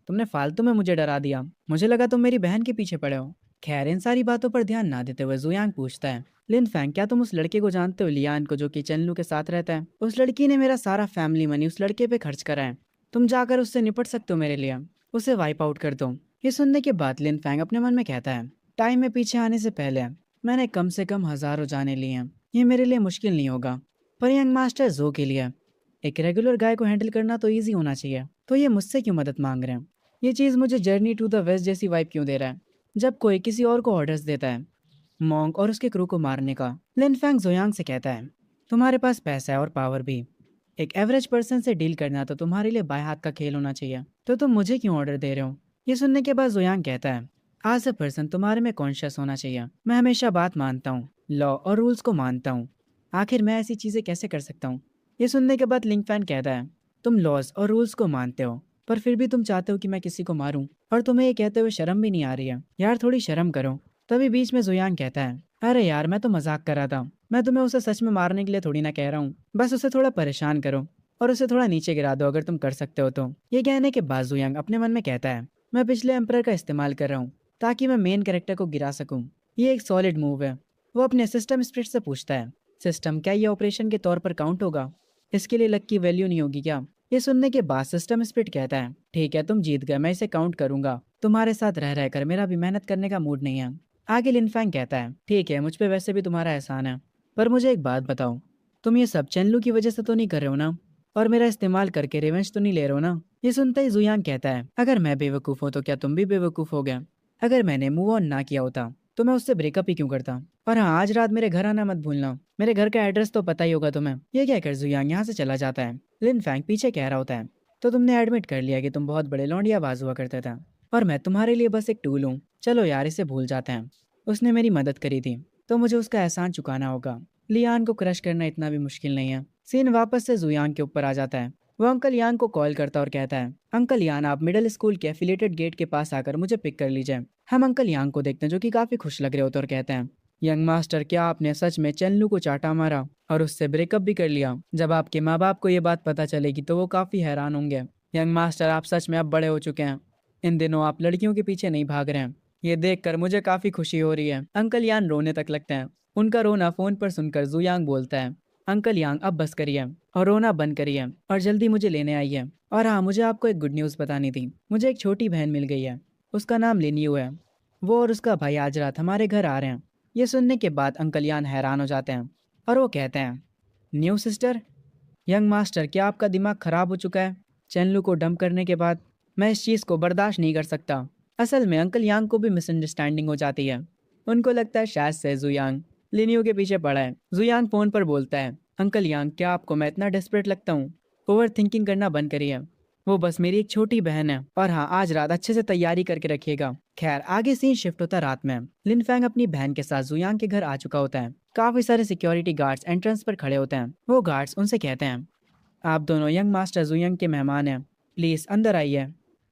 तुमने फालतू में मुझे डरा दिया, मुझे लगा तुम मेरी बहन के पीछे पड़े हो। खैर इन सारी बातों पर ध्यान ना देते हुए जुयांग पूछता है, लिन फैंग क्या तुम उस लड़के को जानते हो, लियान को, जो कि चेनलू के साथ रहता है? उस लड़की ने मेरा सारा फैमिली मनी उस लड़के पे खर्च करा है। तुम जाकर उससे निपट सकते हो मेरे लिए, उसे वाइप आउट कर दो। ये सुनने के बाद लिन फैंग अपने मन में कहता है, टाइम में पीछे आने से पहले मैंने कम से कम हजारों जाने लिए हैं, ये मेरे लिए मुश्किल नहीं होगा। पर यंग मास्टर जो के लिए एक रेगुलर गाय को हैंडल करना तो ईजी होना चाहिए, तो ये मुझसे क्यों मदद मांग रहे हैं? ये चीज़ मुझे जर्नी टू द वेस्ट जैसी वाइब क्यों दे रहा है, जब कोई किसी और को ऑर्डर्स देता है मॉन्क और उसके क्रू को मारने का। लिन फैंग जोयांग से कहता है, तुम्हारे पास पैसा है और पावर भी, एक एवरेज पर्सन से डील करना तो तुम्हारे लिए बाएं हाथ का खेल होना चाहिए, तो तुम मुझे क्यों ऑर्डर दे रहे हो? ये सुनने के बाद जोयांग कहता है, आज ए पर्सन तुम्हारे में कॉन्शियस होना चाहिए। मैं हमेशा बात मानता हूँ, लॉ और रूल्स को मानता हूँ, आखिर मैं ऐसी चीज़ें कैसे कर सकता हूँ? ये सुनने के बाद लिंग फैन कहता है, तुम लॉज और रूल्स को मानते हो, पर फिर भी तुम चाहते हो कि मैं किसी को मारूं, और तुम्हें ये कहते हुए शर्म भी नहीं आ रही है? यार थोड़ी शर्म करो। तभी बीच में जुयांग कहता है, अरे यार मैं तो मजाक कर रहा था, मैं तुम्हें उसे सच में मारने के लिए थोड़ी ना कह रहा हूँ, बस उसे थोड़ा परेशान करो और उसे थोड़ा नीचे गिरा दो अगर तुम कर सकते हो तो। ये कहने के बाद जुयांग अपने मन में कहता है, मैं पिछले एम्परर का इस्तेमाल कर रहा हूँ ताकि मैं मेन कैरेक्टर को गिरा सकूं। ये एक सॉलिड मूव है। वो अपने सिस्टम स्प्रिट से पूछता है, सिस्टम क्या ये ऑपरेशन के तौर पर काउंट होगा? इसके लिए लक की वैल्यू नहीं होगी क्या? ये सुनने के बाद सिस्टम स्प्रिट कहता है, ठीक है तुम जीत गए, मैं इसे काउंट करूंगा, तुम्हारे साथ रह रहकर मेरा भी मेहनत करने का मूड नहीं है। आगे लिनफैंग कहता है, ठीक है मुझ पे वैसे भी तुम्हारा एहसान है, पर मुझे एक बात बताओ, तुम ये सब चेनलू की वजह से तो नहीं कर रहे हो ना? और मेरा इस्तेमाल करके रिवेंज तो नहीं ले रहे हो ना? ये सुनते ही जुयांग कहता है, अगर मैं बेवकूफ़ हूँ तो क्या तुम भी बेवकूफ़ हो गए? अगर मैंने मूव ऑन ना किया होता तो मैं उससे ब्रेकअप ही क्यों करता? और हाँ आज रात मेरे घर आना मत भूलना, मेरे घर का एड्रेस तो पता ही होगा तुम्हें। ये क्या कर जुयांग यहाँ से चला जाता है। लिन फैंग पीछे कह रहा होता है, तो तुमने एडमिट कर लिया कि तुम बहुत बड़े लौंडियाबाज हुआ करते थे और मैं तुम्हारे लिए बस एक टूल हूँ। चलो यार इसे भूल जाते हैं, उसने मेरी मदद करी थी तो मुझे उसका एहसान चुकाना होगा। लियान को क्रश करना इतना भी मुश्किल नहीं है। सीन वापस से जुयांग के ऊपर आ जाता है। वो अंकल यान को कॉल करता और कहता है, अंकल यान आप मिडिल स्कूल के एफिलिएटेड गेट के पास आकर मुझे पिक कर लीजिए। हम अंकल यांग को देखते हैं जो कि काफी खुश लग रहे होते और कहते हैं, यंग मास्टर क्या आपने सच में चेनलू को चाटा मारा और उससे ब्रेकअप भी कर लिया? जब आपके माँ बाप को ये बात पता चलेगी तो वो काफी हैरान होंगे। यंग मास्टर आप सच में अब बड़े हो चुके हैं। इन दिनों आप लड़कियों के पीछे नहीं भाग रहे हैं। ये देखकर मुझे काफी खुशी हो रही है। अंकल यान रोने तक लगते हैं। उनका रोना फोन पर सुनकर जुयांग बोलता है, अंकल यांग अब बस करिए और रोना बंद करिए और जल्दी मुझे लेने आइए। और हाँ, मुझे आपको एक गुड न्यूज़ बतानी थी। मुझे एक छोटी बहन मिल गई है। उसका नाम लिनियो है। वो और उसका भाई आज रात हमारे घर आ रहे हैं। ये सुनने के बाद अंकल यान हैरान हो जाते हैं और वो कहते हैं, न्यू सिस्टर? यंग मास्टर, क्या आपका दिमाग खराब हो चुका है? चैनलू को डंप करने के बाद मैं इस चीज़ को बर्दाश्त नहीं कर सकता। असल में अंकल यांग को भी मिसअंडरस्टैंडिंग हो जाती है। उनको लगता है शायद से जुयांग लिनियो के पीछे पड़ा है। जुयांग फोन पर बोलता है, अंकल यांग, क्या आपको मैं इतना डेस्परेट लगता हूँ? ओवर थिंकिंग करना बंद करिए। वो बस मेरी एक छोटी बहन है। और हाँ, आज रात अच्छे से तैयारी करके रखिएगा। खैर, आगे सीन शिफ्ट होता रात में। लिनफैंग अपनी बहन के साथ जुयांग के घर आ चुका होता है। काफी सारे सिक्योरिटी गार्ड्स एंट्रेंस पर खड़े होते हैं। वो गार्ड्स उनसे कहते हैं, आप दोनों यंग मास्टर जुयांग के मेहमान हैं, प्लीज अंदर आइए।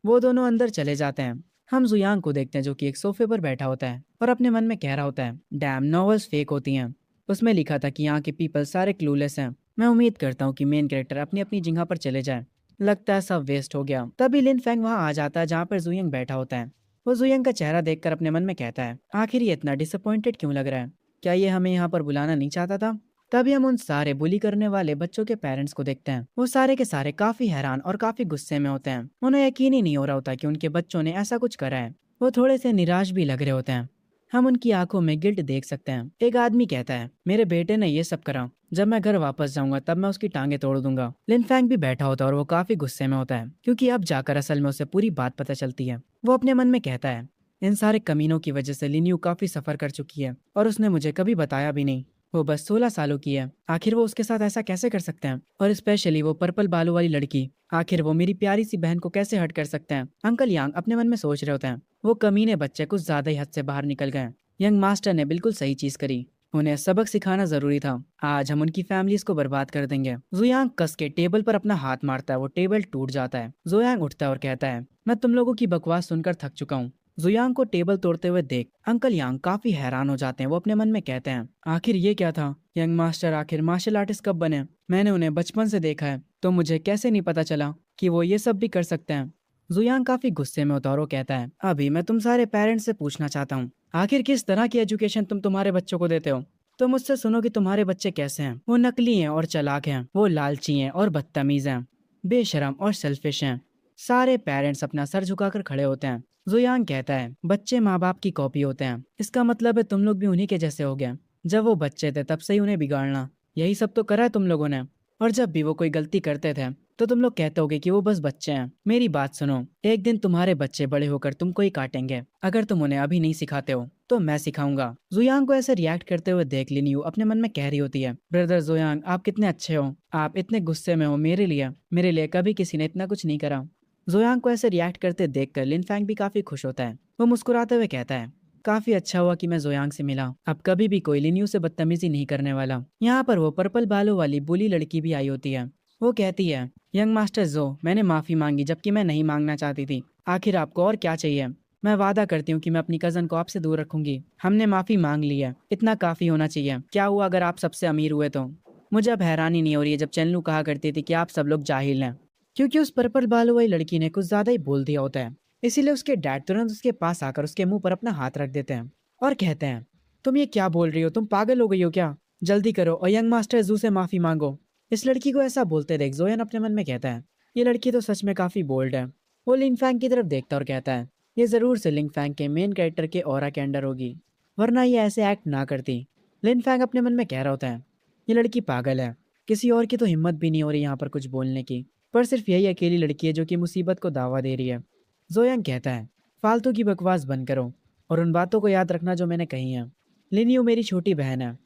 वो दोनों अंदर चले जाते हैं। हम जुयांग को देखते हैं जो कि एक सोफे पर बैठा होता है और अपने मन में कह रहा होता है, डैम, नॉवेल्स फेक होती हैं। उसमें लिखा था कि यहाँ के पीपल सारे क्लूलेस हैं। मैं उम्मीद करता हूँ कि मेन कैरेक्टर अपनी अपनी जगह पर चले जाए। लगता है सब वेस्ट हो गया। तभी लिन फैंग वहाँ आ जाता है जहाँ पर जुयंग बैठा होता है। वो जुयंग का चेहरा देखकर अपने मन में कहता है, आखिर ये इतना डिसअपॉइंटेड क्यों लग रहा है? क्या ये हमें यहाँ पर बुलाना नहीं चाहता था? तभी हम उन सारे बुली करने वाले बच्चों के पेरेंट्स को देखते हैं। वो सारे के सारे काफी हैरान और काफी गुस्से में होते हैं। उन्हें यकीन ही नहीं हो रहा होता कि उनके बच्चों ने ऐसा कुछ करा है। वो थोड़े से निराश भी लग रहे होते हैं। हम उनकी आंखों में गिल्ट देख सकते हैं। एक आदमी कहता है, मेरे बेटे ने ये सब करा। जब मैं घर वापस जाऊंगा तब मैं उसकी टांगे तोड़ दूंगा। लिन फैंग भी बैठा होता है और वो काफी गुस्से में होता है क्योंकि अब जाकर असल में उसे पूरी बात पता चलती है। वो अपने मन में कहता है, इन सारे कमीनों की वजह से लिन्यू काफी सफर कर चुकी है और उसने मुझे कभी बताया भी नहीं। वो बस 16 सालों की है। आखिर वो उसके साथ ऐसा कैसे कर सकते हैं? और स्पेशली वो पर्पल बालों वाली लड़की। आखिर वो मेरी प्यारी सी बहन को कैसे हर्ट कर सकते हैं? अंकल यांग अपने मन में सोच रहे होते हैं। वो कमीने बच्चे कुछ ज्यादा ही हद से बाहर निकल गए। यंग मास्टर ने बिल्कुल सही चीज करी। उन्हें सबक सिखाना जरूरी था। आज हम उनकी फैमिलीज को बर्बाद कर देंगे। जुयांग कस के टेबल पर अपना हाथ मारता है। वो टेबल टूट जाता है। जुयांग उठता है और कहता है, मैं तुम लोगों की बकवास सुनकर थक चुका हूँ। जुयांग को टेबल तोड़ते हुए देख अंकल यांग काफी हैरान हो जाते हैं। वो अपने मन में कहते हैं, आखिर ये क्या था? यंग मास्टर आखिर मार्शल आर्टिस्ट कब बने? मैंने उन्हें बचपन से देखा है, तो मुझे कैसे नहीं पता चला कि वो ये सब भी कर सकते हैं? जुयांग काफी गुस्से में होता है और वो कहता है, अभी मैं तुम सारे पेरेंट्स से पूछना चाहता हूँ, आखिर किस तरह की एजुकेशन तुम तुम्हारे बच्चों को देते हो? तो मुझसे सुनो कि तुम्हारे बच्चे कैसे हैं। वो नकली हैं और चालाक हैं। वो लालची हैं और बदतमीज हैं। बेशरम और सेल्फिश हैं। सारे पेरेंट्स अपना सर झुकाकर खड़े होते हैं। जुयांग कहता है, बच्चे माँ बाप की कॉपी होते हैं। इसका मतलब है तुम लोग भी उन्हीं के जैसे हो गए। जब वो बच्चे थे तब से ही उन्हें बिगाड़ना, यही सब तो करा है तुम लोगों ने। और जब भी वो कोई गलती करते थे तो तुम लोग कहते होगे कि वो बस बच्चे हैं। मेरी बात सुनो, एक दिन तुम्हारे बच्चे बड़े होकर तुमको ही काटेंगे। अगर तुम उन्हें अभी नहीं सिखाते हो तो मैं सिखाऊंगा। जुयांग को ऐसे रिएक्ट करते हुए देख लिन्यू अपने मन में कह रही होती है, ब्रदर जुयांग, आप कितने अच्छे हो। आप इतने गुस्से में हो मेरे लिए कभी किसी ने इतना कुछ नहीं करा। जुयांग को ऐसे रिएक्ट करते देखकर लिन फैंग भी काफी खुश होता है। वो मुस्कुराते हुए कहता है, काफी अच्छा हुआ कि मैं जुयांग से मिला। अब कभी भी कोई लिन्यू से बदतमीजी नहीं करने वाला। यहाँ पर वो पर्पल बालों वाली बुली लड़की भी आई होती है। वो कहती है, यंग मास्टर जो, मैंने माफी मांगी जबकि मैं नहीं मांगना चाहती थी। आखिर आपको और क्या चाहिए? मैं वादा करती हूँ कि मैं अपनी कजन को आपसे दूर रखूंगी। हमने माफी मांग ली है, इतना काफी होना चाहिए। क्या हुआ अगर आप सबसे अमीर हुए तो? मुझे अब हैरानी नहीं हो रही है जब चैनलू कहा करती थी कि आप सब लोग जाहिल हैं, क्योंकि उस पर्पल बालों वाली लड़की ने कुछ ज्यादा ही बोल दिया होता है। इसीलिए उसके डैड तुरंत उसके पास आकर उसके मुंह पर अपना हाथ रख देते हैं और कहते हैं, तुम ये क्या बोल रही हो? तुम पागल हो गई हो क्या? जल्दी करो और यंग मास्टर जू से माफी मांगो। इस लड़की को ऐसा बोलते देख जोयन अपने मन में कहता है, ये लड़की तो सच में काफी बोल्ड है। वो लिंग फैंग की तरफ देखता और कहता है, ये जरूर से लिंग फैंग के मेन कैरेक्टर के ऑरा के अंडर होगी, वरना ये ऐसे एक्ट ना करती। लिन फैंग अपने मन में कह रहा होता है, ये लड़की पागल है। किसी और की तो हिम्मत भी नहीं हो रही यहाँ पर कुछ बोलने की, पर सिर्फ यही अकेली लड़की है जो कि मुसीबत को दावा दे रही है। जोयंग कहता है, फालतू की बकवास बंद करो और उन बातों को याद रखना जो मैंने कही है। लिनियो मेरी छोटी बहन है।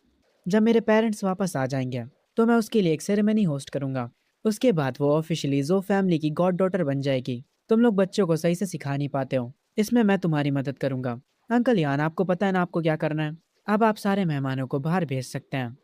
जब मेरे पेरेंट्स वापस आ जाएंगे तो मैं उसके लिए एक सेरेमनी होस्ट करूंगा। उसके बाद वो ऑफिशियली जो फैमिली की गॉड डॉटर बन जाएगी। तुम लोग बच्चों को सही से सिखा नहीं पाते हो, इसमें मैं तुम्हारी मदद करूंगा। अंकल यान, आपको पता है ना आपको क्या करना है? अब आप सारे मेहमानों को बाहर भेज सकते हैं।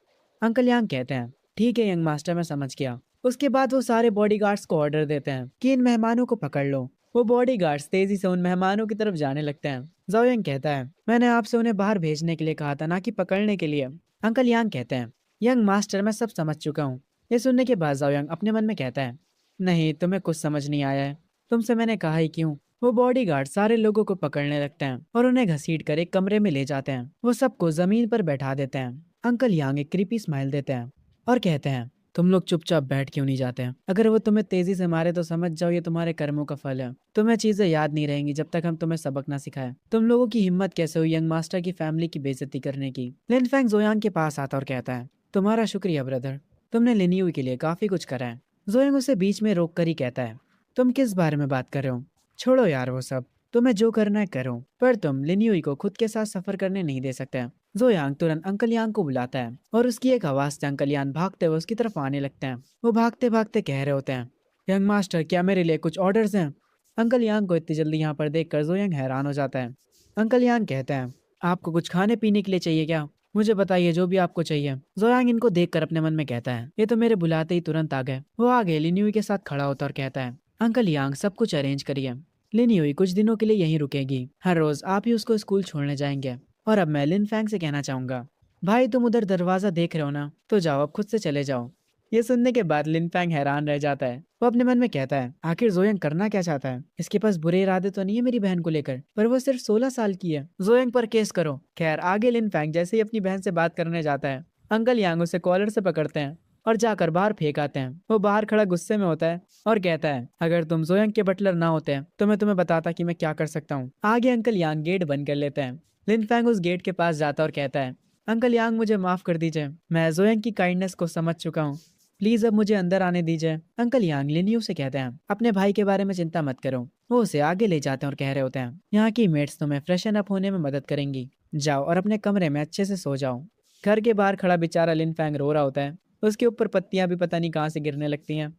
अंकल यांग कहते हैं, ठीक है यंग मास्टर, मैं समझ गया। उसके बाद वो सारे बॉडीगार्ड्स को ऑर्डर देते हैं कि इन मेहमानों को पकड़ लो। वो बॉडीगार्ड्स तेजी से उन मेहमानों की तरफ जाने लगते हैं। जोयंग कहता है, मैंने आपसे उन्हें बाहर भेजने के लिए कहा था, ना कि पकड़ने के लिए। अंकल यांग कहते हैं, यंग मास्टर, मैं सब समझ चुका हूँ। ये सुनने के बाद जोयंग अपने मन में कहता है, नहीं, तुम्हें कुछ समझ नहीं आया है। तुमसे मैंने कहा ही क्यों वो बॉडीगार्ड सारे लोगों को पकड़ने लगते हैं और उन्हें घसीट कर एक कमरे में ले जाते हैं। वो सबको जमीन पर बैठा देते हैं। अंकल यांग एक क्रीपी स्माइल देते हैं और कहते हैं, तुम लोग चुपचाप बैठ क्यों नहीं जाते हैं? अगर वो तुम्हें तेजी से मारे तो समझ जाओ ये तुम्हारे कर्मों का फल है। तुम्हें चीजें याद नहीं रहेंगी जब तक हम तुम्हें सबक ना सिखाएं। तुम लोगों की हिम्मत कैसे हुई यंग मास्टर की फैमिली की बेइज्जती करने की? लिन फैंग जोयांग के पास आता और कहता है, तुम्हारा शुक्रिया ब्रदर, तुमने लिनियुई के लिए काफी कुछ करा है। जोयांग उसे बीच में रोक कर ही कहता है, तुम किस बारे में बात कर रहे हो? छोड़ो यार वो सब, तुम्हें जो करना है करो, पर तुम लिनियुई को खुद के साथ सफर करने नहीं दे सकते। जोयांग तुरंत अंकल यांग को बुलाता है और उसकी एक आवाज से अंकल यांग भागते हुए उसकी तरफ आने लगते हैं। वो भागते भागते कह रहे होते हैं, यंग मास्टर क्या मेरे लिए कुछ ऑर्डर्स हैं? अंकल यांग को इतनी जल्दी यहाँ पर देखकर जोयांग हैरान हो जाता है। अंकल यांग कहते हैं, आपको कुछ खाने पीने के लिए चाहिए क्या? मुझे बताइए जो भी आपको चाहिए। जोयांग इनको देखकर अपने मन में कहता है, ये तो मेरे बुलाते ही तुरंत आ गए। वो आगे लिनियुई के साथ खड़ा होता और कहता है, अंकल यांग सब कुछ अरेंज करिए। लिनियुई कुछ दिनों के लिए यहीं रुकेगी। हर रोज आप ही उसको स्कूल छोड़ने जाएंगे। और अब मैं लिन फैंग से कहना चाहूंगा, भाई तुम उधर दरवाजा देख रहे हो ना, तो जाओ अब खुद से चले जाओ। ये सुनने के बाद लिन फैंग हैरान रह जाता है। वो अपने मन में कहता है, आखिर जोयंग करना क्या चाहता है? इसके पास बुरे इरादे तो नहीं है मेरी बहन को लेकर, पर वो सिर्फ 16 साल की है। जोयंग पर केस करो। खैर आगे लिन फैंग जैसे ही अपनी बहन से बात करने जाता है, अंकल यांग उसे कॉलर से पकड़ते हैं और जाकर बाहर फेंक आते हैं। वो बाहर खड़ा गुस्से में होता है और कहता है, अगर तुम जोयंग के बटलर ना होते तो मैं तुम्हें बताता कि मैं क्या कर सकता हूँ। आगे अंकल यांग गेट बंद कर लेते हैं। लिन फैंग उस गेट के पास जाता और कहता है, अंकल यांग मुझे माफ कर दीजिए, मैं जोयंग की काइंडनेस को समझ चुका हूँ। प्लीज अब मुझे अंदर आने दीजिए। अंकल यांग लिनियू से कहते हैं, अपने भाई के बारे में चिंता मत करो। वो उसे आगे ले जाते हैं और कह रहे होते हैं, यहाँ की मेट्स तुम्हें फ्रेशन अप होने में मदद करेंगी। जाओ और अपने कमरे में अच्छे से सो जाओ। घर के बाहर खड़ा बेचारा लिन फैंग रो रहा होता है। उसके ऊपर पत्तियां भी पता नहीं कहाँ से गिरने लगती हैं।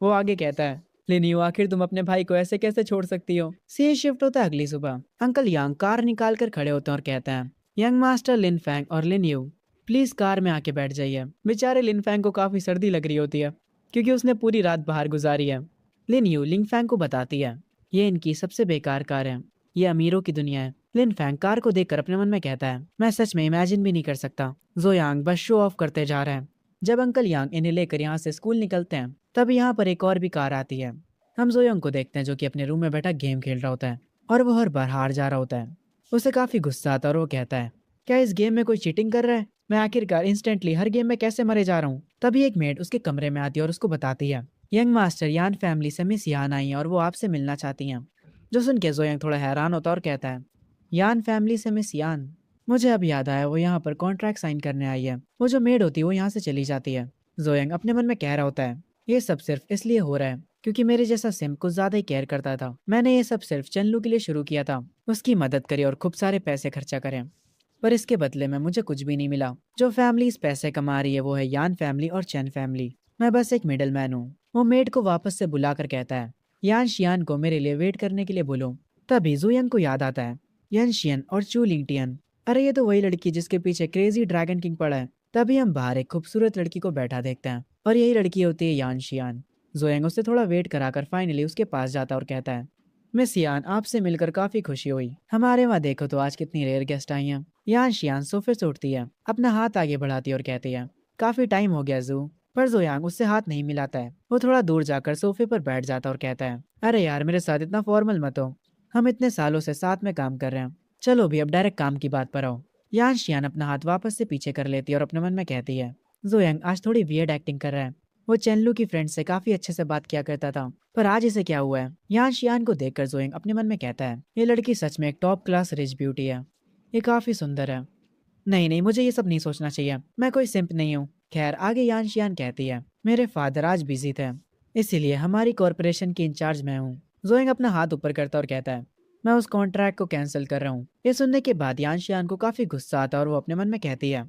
वो आगे कहता है, लिनियू आखिर तुम अपने भाई को ऐसे कैसे छोड़ सकती हो? सी शिफ्ट होता है अगली सुबह। अंकल यांग कार निकाल कर खड़े होते हैं और कहते हैं, यंग मास्टर लिन फैंग और लिनियू प्लीज कार में आके बैठ जाइए। बेचारे लिन फैंग को काफी सर्दी लग रही होती है क्योंकि उसने पूरी रात बाहर गुजारी है। लिनियू लिन फैंग को बताती है, ये इनकी सबसे बेकार कार है, ये अमीरों की दुनिया है। लिन फैंग कार को देखकर अपने मन में कहता है, मैं सच में इमेजिन भी नहीं कर सकता। जोयांग बस शो ऑफ करते जा रहे हैं। जब अंकल यांग इन्हें लेकर यहाँ से स्कूल निकलते हैं, तब यहाँ पर एक और भी कार आती है। हम जोयांग को देखते हैं जो कि अपने रूम में बैठा गेम खेल रहा होता है और वो हर बार हार जा रहा होता है। उसे काफी गुस्सा आता है और वो कहता है, क्या इस गेम में कोई चीटिंग कर रहा है? मैं आखिरकार इंस्टेंटली हर गेम में कैसे मरे जा रहा हूँ? तभी एक मेड उसके कमरे में आती है और उसको बताती है, यंग मास्टर यान फैमिली से मिस यान आई है और वो आपसे मिलना चाहती हैं। जो सुन के जोयांग थोड़ा हैरान होता है और कहता है, यान फैमिली से मिस यान? मुझे अब याद आया, वो यहाँ पर कॉन्ट्रैक्ट साइन करने आई है। वो जो मेड होती है वो यहाँ से चली जाती है। जोयांग अपने मन में कह रहा होता है, ये सब सिर्फ इसलिए हो रहा है क्योंकि मेरे जैसा सिम कुछ ज्यादा ही केयर करता था। मैंने ये सब सिर्फ चन्नू के लिए शुरू किया था, उसकी मदद करी और खूब सारे पैसे खर्चा करें, पर इसके बदले में मुझे कुछ भी नहीं मिला। जो फैमिली इस पैसे कमा रही है वो है यान फैमिली और चैन फैमिली। मैं बस एक मिडिल मैन हूँ। वो मेड को वापस से बुलाकर कहता है, यान शियान को मेरे लिए वेट करने के लिए बोलो। तभी जुयंग को याद आता है, यान शियन और चू लिंगटियन, अरे ये तो वही लड़की जिसके पीछे क्रेजी ड्रैगन किंग पड़ा है। तभी हम बाहर एक खूबसूरत लड़की को बैठा देखते हैं और यही लड़की होती है यान शियान। जोयांग उससे थोड़ा वेट कराकर फाइनली उसके पास जाता और कहता है, मिस यान आपसे मिलकर काफी खुशी हुई। हमारे वहाँ देखो तो आज कितनी रेयर गेस्ट आई हैं। यान शियान सोफे से उठती है, अपना हाथ आगे बढ़ाती है और कहती है, काफी टाइम हो गया जू। पर जोयांग उससे हाथ नहीं मिलाता है। वो थोड़ा दूर जाकर सोफे पर बैठ जाता और कहता है, अरे यार मेरे साथ इतना फॉर्मल मत हो, हम इतने सालों से साथ में काम कर रहे हैं। चलो भी अब डायरेक्ट काम की बात पर आओ। यान शियान अपना हाथ वापस से पीछे कर लेती है और अपने मन में कहती है, जोयांग आज थोड़ी वियर्ड एक्टिंग कर रहा है। वो चेनलू की फ्रेंड से काफी अच्छे से बात किया करता था, पर आज इसे क्या हुआ है? यान शियान को देखकर जोयांग अपने मन में कहता है, ये लड़की सच में एक टॉप क्लास रिच ब्यूटी है, ये काफी सुंदर है। नहीं नहीं, मुझे ये सब नहीं सोचना चाहिए, मैं कोई सिंप नहीं हूँ। खैर आगे यान शियान कहती है, मेरे फादर आज बिजी थे, इसीलिए हमारी कॉरपोरेशन की इंचार्ज मैं हूँ। जोयांग अपना हाथ ऊपर करता और कहता है, मैं उस कॉन्ट्रैक्ट को कैंसिल कर रहा हूँ। ये सुनने के बाद यान शियान को काफी गुस्सा आता है और वो अपने मन में कहती है,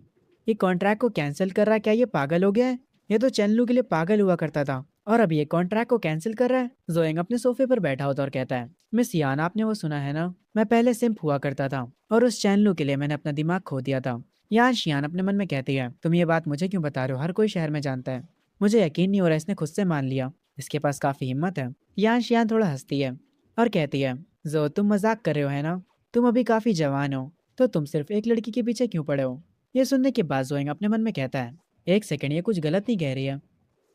ये कॉन्ट्रैक्ट को कैंसिल कर रहा है? क्या ये पागल हो गया है? ये तो चेनलू के लिए पागल हुआ करता था और अब ये कॉन्ट्रैक्ट को कैंसिल कर रहा है। जोयांग अपने सोफे पर बैठा होता और कहता है, मिस यान आपने वो सुना है ना, मैं पहले सिंप हुआ करता था और उस चैनलू के लिए मैंने अपना दिमाग खो दिया था। यान शियान अपने मन में कहती है, तुम ये बात मुझे क्यों बता रहे हो? हर कोई शहर में जानता है। मुझे यकीन नहीं हो रहा इसने खुद से मान लिया, इसके पास काफी हिम्मत है। यान शियान थोड़ा हंसती है और कहती है, जो तुम मजाक कर रहे हो है ना, तुम अभी काफी जवान हो, तो तुम सिर्फ एक लड़की के पीछे क्यों पड़े हो? ये सुनने के बाद जोयांग अपने मन में कहता है, एक सेकंड, ये कुछ गलत नहीं कह रही है।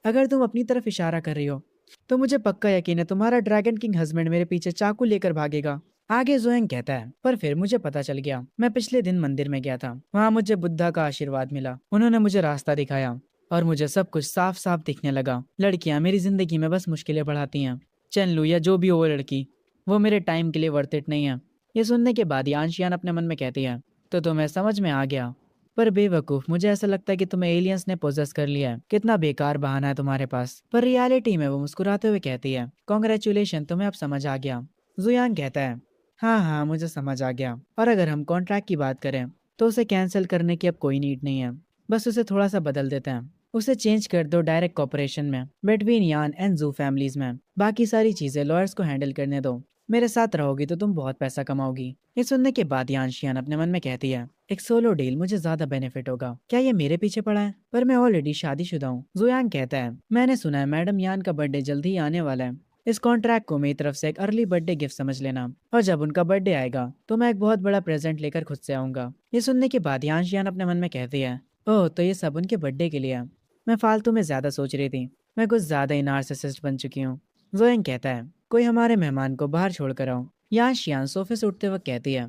अगर तुम अपनी तरफ इशारा कर रही हो तो मुझे पक्का यकीन है तुम्हारा ड्रैगन किंग हस्बैंड मेरे पीछे चाकू लेकर भागेगा। आगे जोएंग कहता है, पर फिर मुझे पता चल गया। मैं पिछले दिन मंदिर में गया था, वहाँ मुझे बुद्धा का आशीर्वाद मिला। उन्होंने मुझे रास्ता दिखाया और मुझे सब कुछ साफ साफ दिखने लगा। लड़कियां मेरी जिंदगी में बस मुश्किलें बढ़ाती हैं। चेनलू या जो भी हो वो लड़की, वो मेरे टाइम के लिए वर्थ इट नहीं है। ये सुनने के बाद यानशियान अपने मन में कहती है, तो तुम्हें समझ में आ गया। पर बेवकूफ, मुझे ऐसा लगता है कि तुम्हें एलियंस ने पोजेस कर लिया है। कितना बेकार बहाना है तुम्हारे पास। पर रियलिटी में वो मुस्कुराते हुए कहती है, कॉन्ग्रेचुलेशन, तुम्हें अब समझ आ गया। जुयांग कहता है, हाँ हाँ मुझे समझ आ गया। और अगर हम कॉन्ट्रैक्ट की बात करें तो उसे कैंसिल करने की अब कोई नीड नहीं है। बस उसे थोड़ा सा बदल देते हैं। उसे चेंज कर दो डायरेक्ट कॉपरेशन में बिटवीन यान एंड जू फैमिलीज में। बाकी सारी चीजें लॉयर्स को हैंडल करने दो। मेरे साथ रहोगी तो तुम बहुत पैसा कमाओगी। ये सुनने के बाद यानशियान अपने मन में कहती है, एक सोलो डील मुझे ज्यादा बेनिफिट होगा। क्या ये मेरे पीछे पड़ा है? पर मैं ऑलरेडी शादीशुदा हूँ। जुयांग कहता है, मैंने सुना है मैडम यान का बर्थडे जल्द ही आने वाला है। इस कॉन्ट्रैक्ट को मेरी तरफ से एक अर्ली बर्थडे गिफ्ट समझ लेना, और जब उनका बर्थडे आएगा तो मैं एक बहुत बड़ा प्रेजेंट लेकर खुद से आऊंगा। ये सुनने के बाद यानशियान अपने मन में कहती है, ओह तो ये सब उनके बर्थडे के लिए है। मैं फालतू में ज्यादा सोच रही थी। मैं कुछ ज्यादा ही नार्सिसिस्ट बन चुकी हूँ। जोएंग कहता है, कोई हमारे मेहमान को बाहर छोड़ कर आओ। यानशियान सोफे से उठते वक्त कहती है,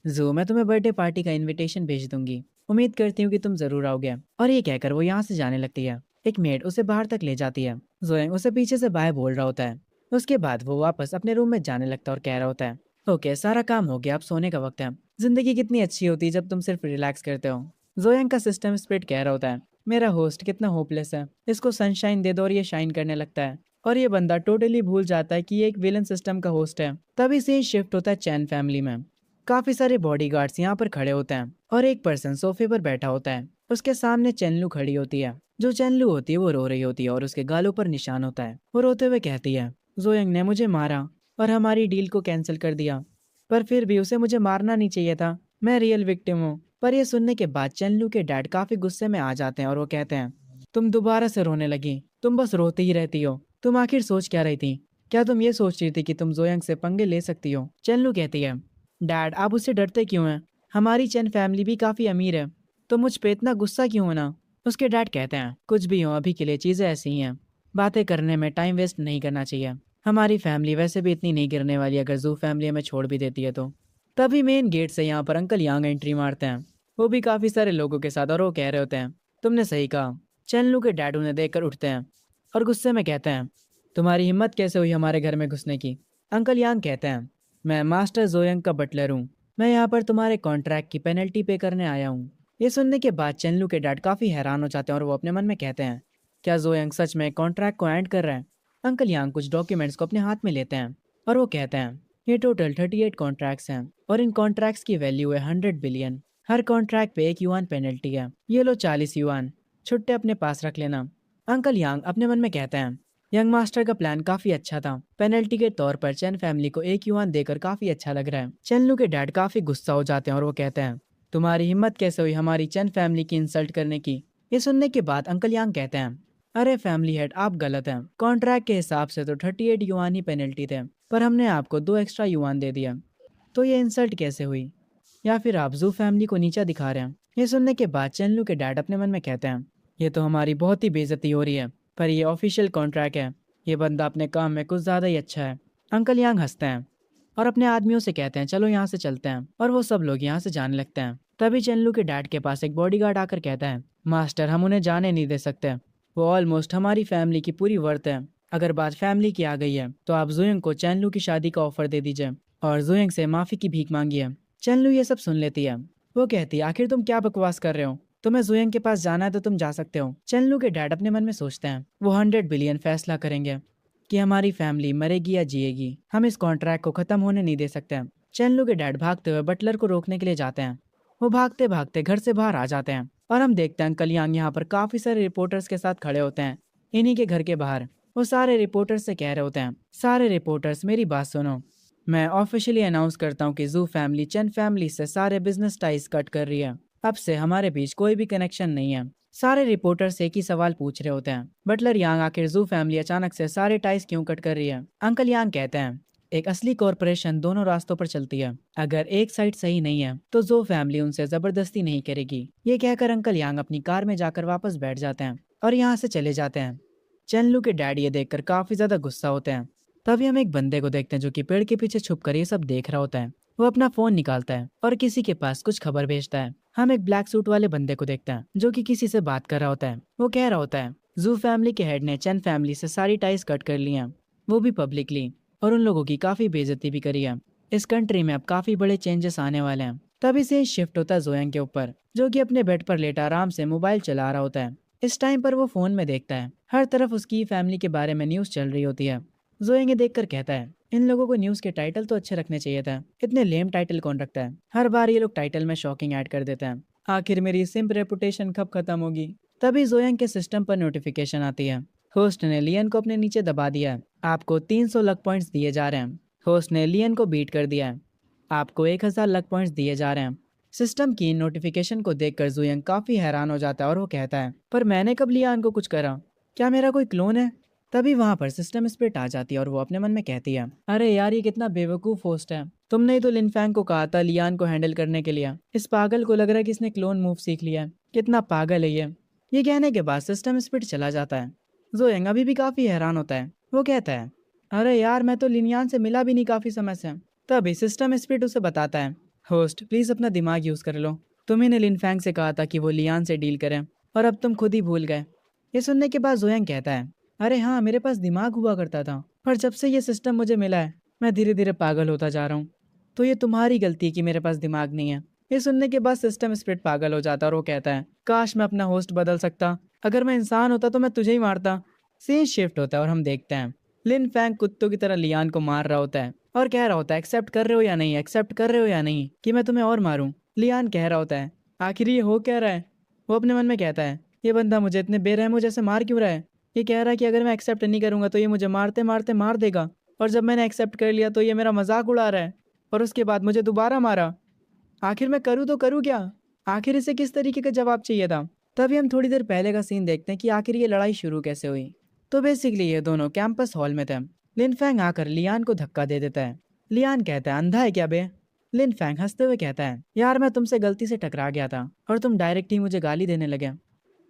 जू मैं तुम्हें बर्थडे पार्टी का इनविटेशन भेज दूंगी। उम्मीद करती हूँ कि तुम जरूर आओगे। और ये कहकर वो यहाँ से जाने लगती है। एक मेड उसे बाहर तक ले जाती है। जोएंग उसे पीछे से बाय बोल रहा होता है। उसके बाद वो वापस अपने रूम में जाने लगता है और कह रहा होता है, ओके सारा काम हो गया, अब सोने का वक्त है। जिंदगी कितनी अच्छी होती है जब तुम सिर्फ रिलैक्स करते हो। जोयांग का सिस्टम स्प्रिट कह रहा होता है, मेरा होस्ट कितना होपलेस है, इसको सनशाइन दे दो और ये शाइन करने लगता है। और ये बंदा टोटली भूल जाता है कि ये एक विलन सिस्टम का होस्ट है। तभी से ही शिफ्ट होता है चैन फैमिली में। काफी सारे बॉडीगार्ड्स यहाँ पर खड़े होते हैं और एक पर्सन सोफे पर बैठा होता है। उसके सामने चेनलू खड़ी होती है। जो चेनलू होती है वो रो रही होती है और उसके गालों पर निशान होता है। वो रोते हुए कहती है, जोयंग ने मुझे मारा और हमारी डील को कैंसिल कर दिया। पर फिर भी उसे मुझे मारना नहीं चाहिए था। मैं रियल विक्टिम हूँ। पर यह सुनने के बाद चेनलू के डैड काफी गुस्से में आ जाते हैं और वो कहते हैं, तुम दोबारा से रोने लगी। तुम बस रोती ही रहती हो। तुम आखिर सोच क्या रही थी? क्या तुम ये सोच रही थी कि तुम जोयंग से पंगे ले सकती हो? चेनलू कहती है, डैड आप उससे डरते क्यों हैं? हमारी चैन फैमिली भी काफी अमीर है, तो मुझ पे इतना गुस्सा क्यों होना? उसके डैड कहते हैं, कुछ भी हो अभी के लिए चीजें ऐसी ही हैं। बातें करने में टाइम वेस्ट नहीं करना चाहिए। हमारी फैमिली वैसे भी इतनी नहीं गिरने वाली अगर जू फैमिली हमें छोड़ भी देती है तो। तभी मेन गेट से यहाँ पर अंकल यांग एंट्री मारते हैं, वो भी काफी सारे लोगों के साथ, और वो कह रहे होते हैं, तुमने सही कहा। चेनलू के डैड उन्हें देखकर उठते हैं और गुस्से में कहते हैं, तुम्हारी हिम्मत कैसे हुई हमारे घर में घुसने की? अंकल यांग कहते हैं, मैं मास्टर जोयंग का बटलर हूँ। मैं यहाँ पर तुम्हारे कॉन्ट्रैक्ट की पेनल्टी पे करने आया हूँ। ये सुनने के बाद चेनलू के डैड काफी हैरान हो जाते हैं और वो अपने मन में कहते हैं, क्या जोयंग सच में कॉन्ट्रैक्ट को एंड कर रहा है? अंकल यांग कुछ डॉक्यूमेंट्स को अपने हाथ में लेते हैं और वो कहते हैं, ये टोटल 38 कॉन्ट्रैक्ट्स हैं और इन कॉन्ट्रैक्ट्स की वैल्यू है 100 बिलियन। हर कॉन्ट्रैक्ट पे 1 युआन पेनल्टी है। ये लो 40 युआन, छुट्टे अपने पास रख लेना। अंकल यांग अपने मन में कहते हैं, यंग मास्टर का प्लान काफी अच्छा था। पेनल्टी के तौर पर चैन फैमिली को 1 युआन देकर काफी अच्छा लग रहा है। चेनलू के डैड काफी गुस्सा हो जाते हैं और वो कहते हैं, तुम्हारी हिम्मत कैसे हुई हमारी चैन फैमिली की इंसल्ट करने की? ये सुनने के बाद अंकल यांग कहते हैं, अरे फैमिली हेड आप गलत हैं। कॉन्ट्रैक्ट के हिसाब से तो 38 युआन ही पेनल्टी थे, पर हमने आपको 2 एक्स्ट्रा युआन दे दिया। तो ये इंसल्ट कैसे हुई? या फिर आप जू फैमिली को नीचा दिखा रहे हैं? ये सुनने के बाद चेनलू के डैड अपने मन में कहते हैं, ये तो हमारी बहुत ही बेइज्जती हो रही है। पर ये ऑफिशियल कॉन्ट्रैक्ट है। ये बंदा अपने काम में कुछ ज्यादा ही अच्छा है। अंकल यांग हंसते हैं और अपने आदमियों से कहते हैं, चलो यहाँ से चलते हैं। और वो सब लोग यहाँ से जाने लगते हैं। तभी चेनलू के डैड के पास एक बॉडीगार्ड आकर कहता है, मास्टर हम उन्हें जाने नहीं दे सकते। वो ऑलमोस्ट हमारी फैमिली की पूरी वर्थ है। अगर बात फैमिली की आ गई है तो आप जुयंग को चेनलू की शादी का ऑफर दे दीजिए और जुयंग से माफी की भीख मांगिए। चेनलू ये सब सुन लेती है। वो कहती है, आखिर तुम क्या बकवास कर रहे हो? तुम्हें जुयंग के पास जाना है तो तुम जा सकते हो। चेनलू के डैड अपने मन में सोचते हैं, वो 100 बिलियन फैसला करेंगे कि हमारी फैमिली मरेगी या जिएगी। हम इस कॉन्ट्रैक्ट को खत्म होने नहीं दे सकते। चेनलू के डैड भागते हुए बटलर को रोकने के लिए जाते हैं। वो भागते भागते घर से बाहर आ जाते हैं और हम देखते हैं अंकल यांग यहाँ पर काफी सारे रिपोर्टर्स के साथ खड़े होते हैं इन्हीं के घर के बाहर। वो सारे रिपोर्टर्स से कह रहे होते हैं, सारे रिपोर्टर्स मेरी बात सुनो। मैं ऑफिशियली अनाउंस करता हूँ कि जू फैमिली चेन फैमिली से सारे बिजनेस टाइज कट कर रही है। अब से हमारे बीच कोई भी कनेक्शन नहीं है। सारे रिपोर्टर्स एक ही सवाल पूछ रहे होते हैं, बटलर यांग आखिर जू फैमिली अचानक से सारे टाइज क्यों कट कर रही है? अंकल यांग कहते हैं, एक असली कॉरपोरेशन दोनों रास्तों पर चलती है। अगर एक साइड सही नहीं है तो जू फैमिली उनसे जबरदस्ती नहीं करेगी। ये कहकर अंकल यांग अपनी कार में जाकर वापस बैठ जाते हैं और यहाँ से चले जाते हैं। चेनलू के डैडी ये देखकर काफी ज्यादा गुस्सा होते हैं। तभी हम एक बंदे को देखते हैं जो कि पेड़ के पीछे छुप कर ये सब देख रहा होता है। वो अपना फोन निकालता है और किसी के पास कुछ खबर भेजता है। हम एक ब्लैक सूट वाले बंदे को देखते हैं जो कि किसी से बात कर रहा होता है। वो कह रहा होता है जू फैमिली के हेड ने चैन फैमिली से सारी टाइज कट कर ली हैं, वो भी पब्लिकली, और उन लोगों की काफी बेइज्जती भी करी है। इस कंट्री में अब काफी बड़े चेंजेस आने वाले हैं। तभी से शिफ्ट होता है जोयांग के ऊपर, जो कि अपने बेड पर लेटा आराम से मोबाइल चला रहा होता है। इस टाइम पर वो फोन में देखता है हर तरफ उसकी फैमिली के बारे में न्यूज चल रही होती है। जोयांग ये देखकर कहता है इन लोगों को न्यूज के टाइटल तो अच्छे रखने चाहिए था, इतने लेम टाइटल कौन रखता है, हर बार ये लोग टाइटल में शॉकिंग ऐड कर देते हैं। आखिर मेरी सिंप रेपुटेशन कब खत्म होगी। तभी जोयांग के सिस्टम पर नोटिफिकेशन आती है। होस्ट ने लियन को अपने नीचे दबा दिया है, आपको 300 लक पॉइंट्स दिए जा रहे हैं। होस्ट ने लियन को बीट कर दिया है, आपको 1000 लक पॉइंट्स दिए जा रहे हैं। सिस्टम की नोटिफिकेशन को देखकर जुयंग काफी हैरान हो जाता है और वो कहता है पर मैंने कब लियान को कुछ करा, क्या मेरा कोई क्लोन है। तभी वहां पर सिस्टम स्प्लिट आ जाती है और वो अपने मन में कहती है अरे यार ये कितना बेवकूफ होस्ट है, तुमने ही तो लिनफैंग को कहा था लियान को हैंडल करने के लिए, इस पागल को लग रहा है कि इसने क्लोन मूव सीख लिया है, कितना पागल है ये कहने के बाद सिस्टम स्प्लिट चला जाता है। जोयंग अभी भी काफी हैरान होता है। वो कहता है अरे यार मैं तो लिनियान से मिला भी नहीं काफी समय से। तभी सिस्टम स्प्लिट उसे बताता है होस्ट प्लीज अपना दिमाग यूज कर लो, तुम्ही ने लिनफैंग से कहा था कि वो लियान से डील करें और अब तुम खुद ही भूल गए। ये सुनने के बाद जोयांग कहता है अरे हाँ मेरे पास दिमाग हुआ करता था, पर जब से ये सिस्टम मुझे मिला है मैं धीरे धीरे पागल होता जा रहा हूँ, तो ये तुम्हारी गलती कि मेरे पास दिमाग नहीं है। ये सुनने के बाद सिस्टम स्प्लिट पागल हो जाता है और वो कहता है काश मैं अपना होस्ट बदल सकता, अगर मैं इंसान होता तो मैं तुझे ही मारता। सीन शिफ्ट होता है और हम देखते हैं लिन फैंग कुत्तों की तरह लियान को मार रहा होता है और कह रहा होता है एक्सेप्ट कर रहे हो या नहीं, एक्सेप्ट कर रहे हो या नहीं कि मैं तुम्हें और मारूं। लियान कह रहा होता है आखिर ये हो क्या रहा है। वो अपने मन में कहता है ये बंदा मुझे इतने बेरहमों जैसे मार क्यों रहा है, ये कह रहा है कि अगर मैं एक्सेप्ट नहीं करूंगा तो ये मुझे मारते मारते मार देगा, और जब मैंने एक्सेप्ट कर लिया तो ये मेरा मजाक उड़ा रहा है और उसके बाद मुझे दोबारा मारा। आखिर मैं करूँ तो करूँ क्या, आखिर इसे किस तरीके का जवाब चाहिए था। तभी हम थोड़ी देर पहले का सीन देखते हैं कि आखिर ये लड़ाई शुरू कैसे हुई। तो बेसिकली ये दोनों कैंपस हॉल में थे। लिनफैंग आकर लियान को धक्का दे देता है। लियान कहता है अंधा है क्या बे। लिनफैंग हंसते हुए कहता है यार मैं तुमसे गलती से टकरा गया था और तुम डायरेक्ट ही मुझे गाली देने लगे,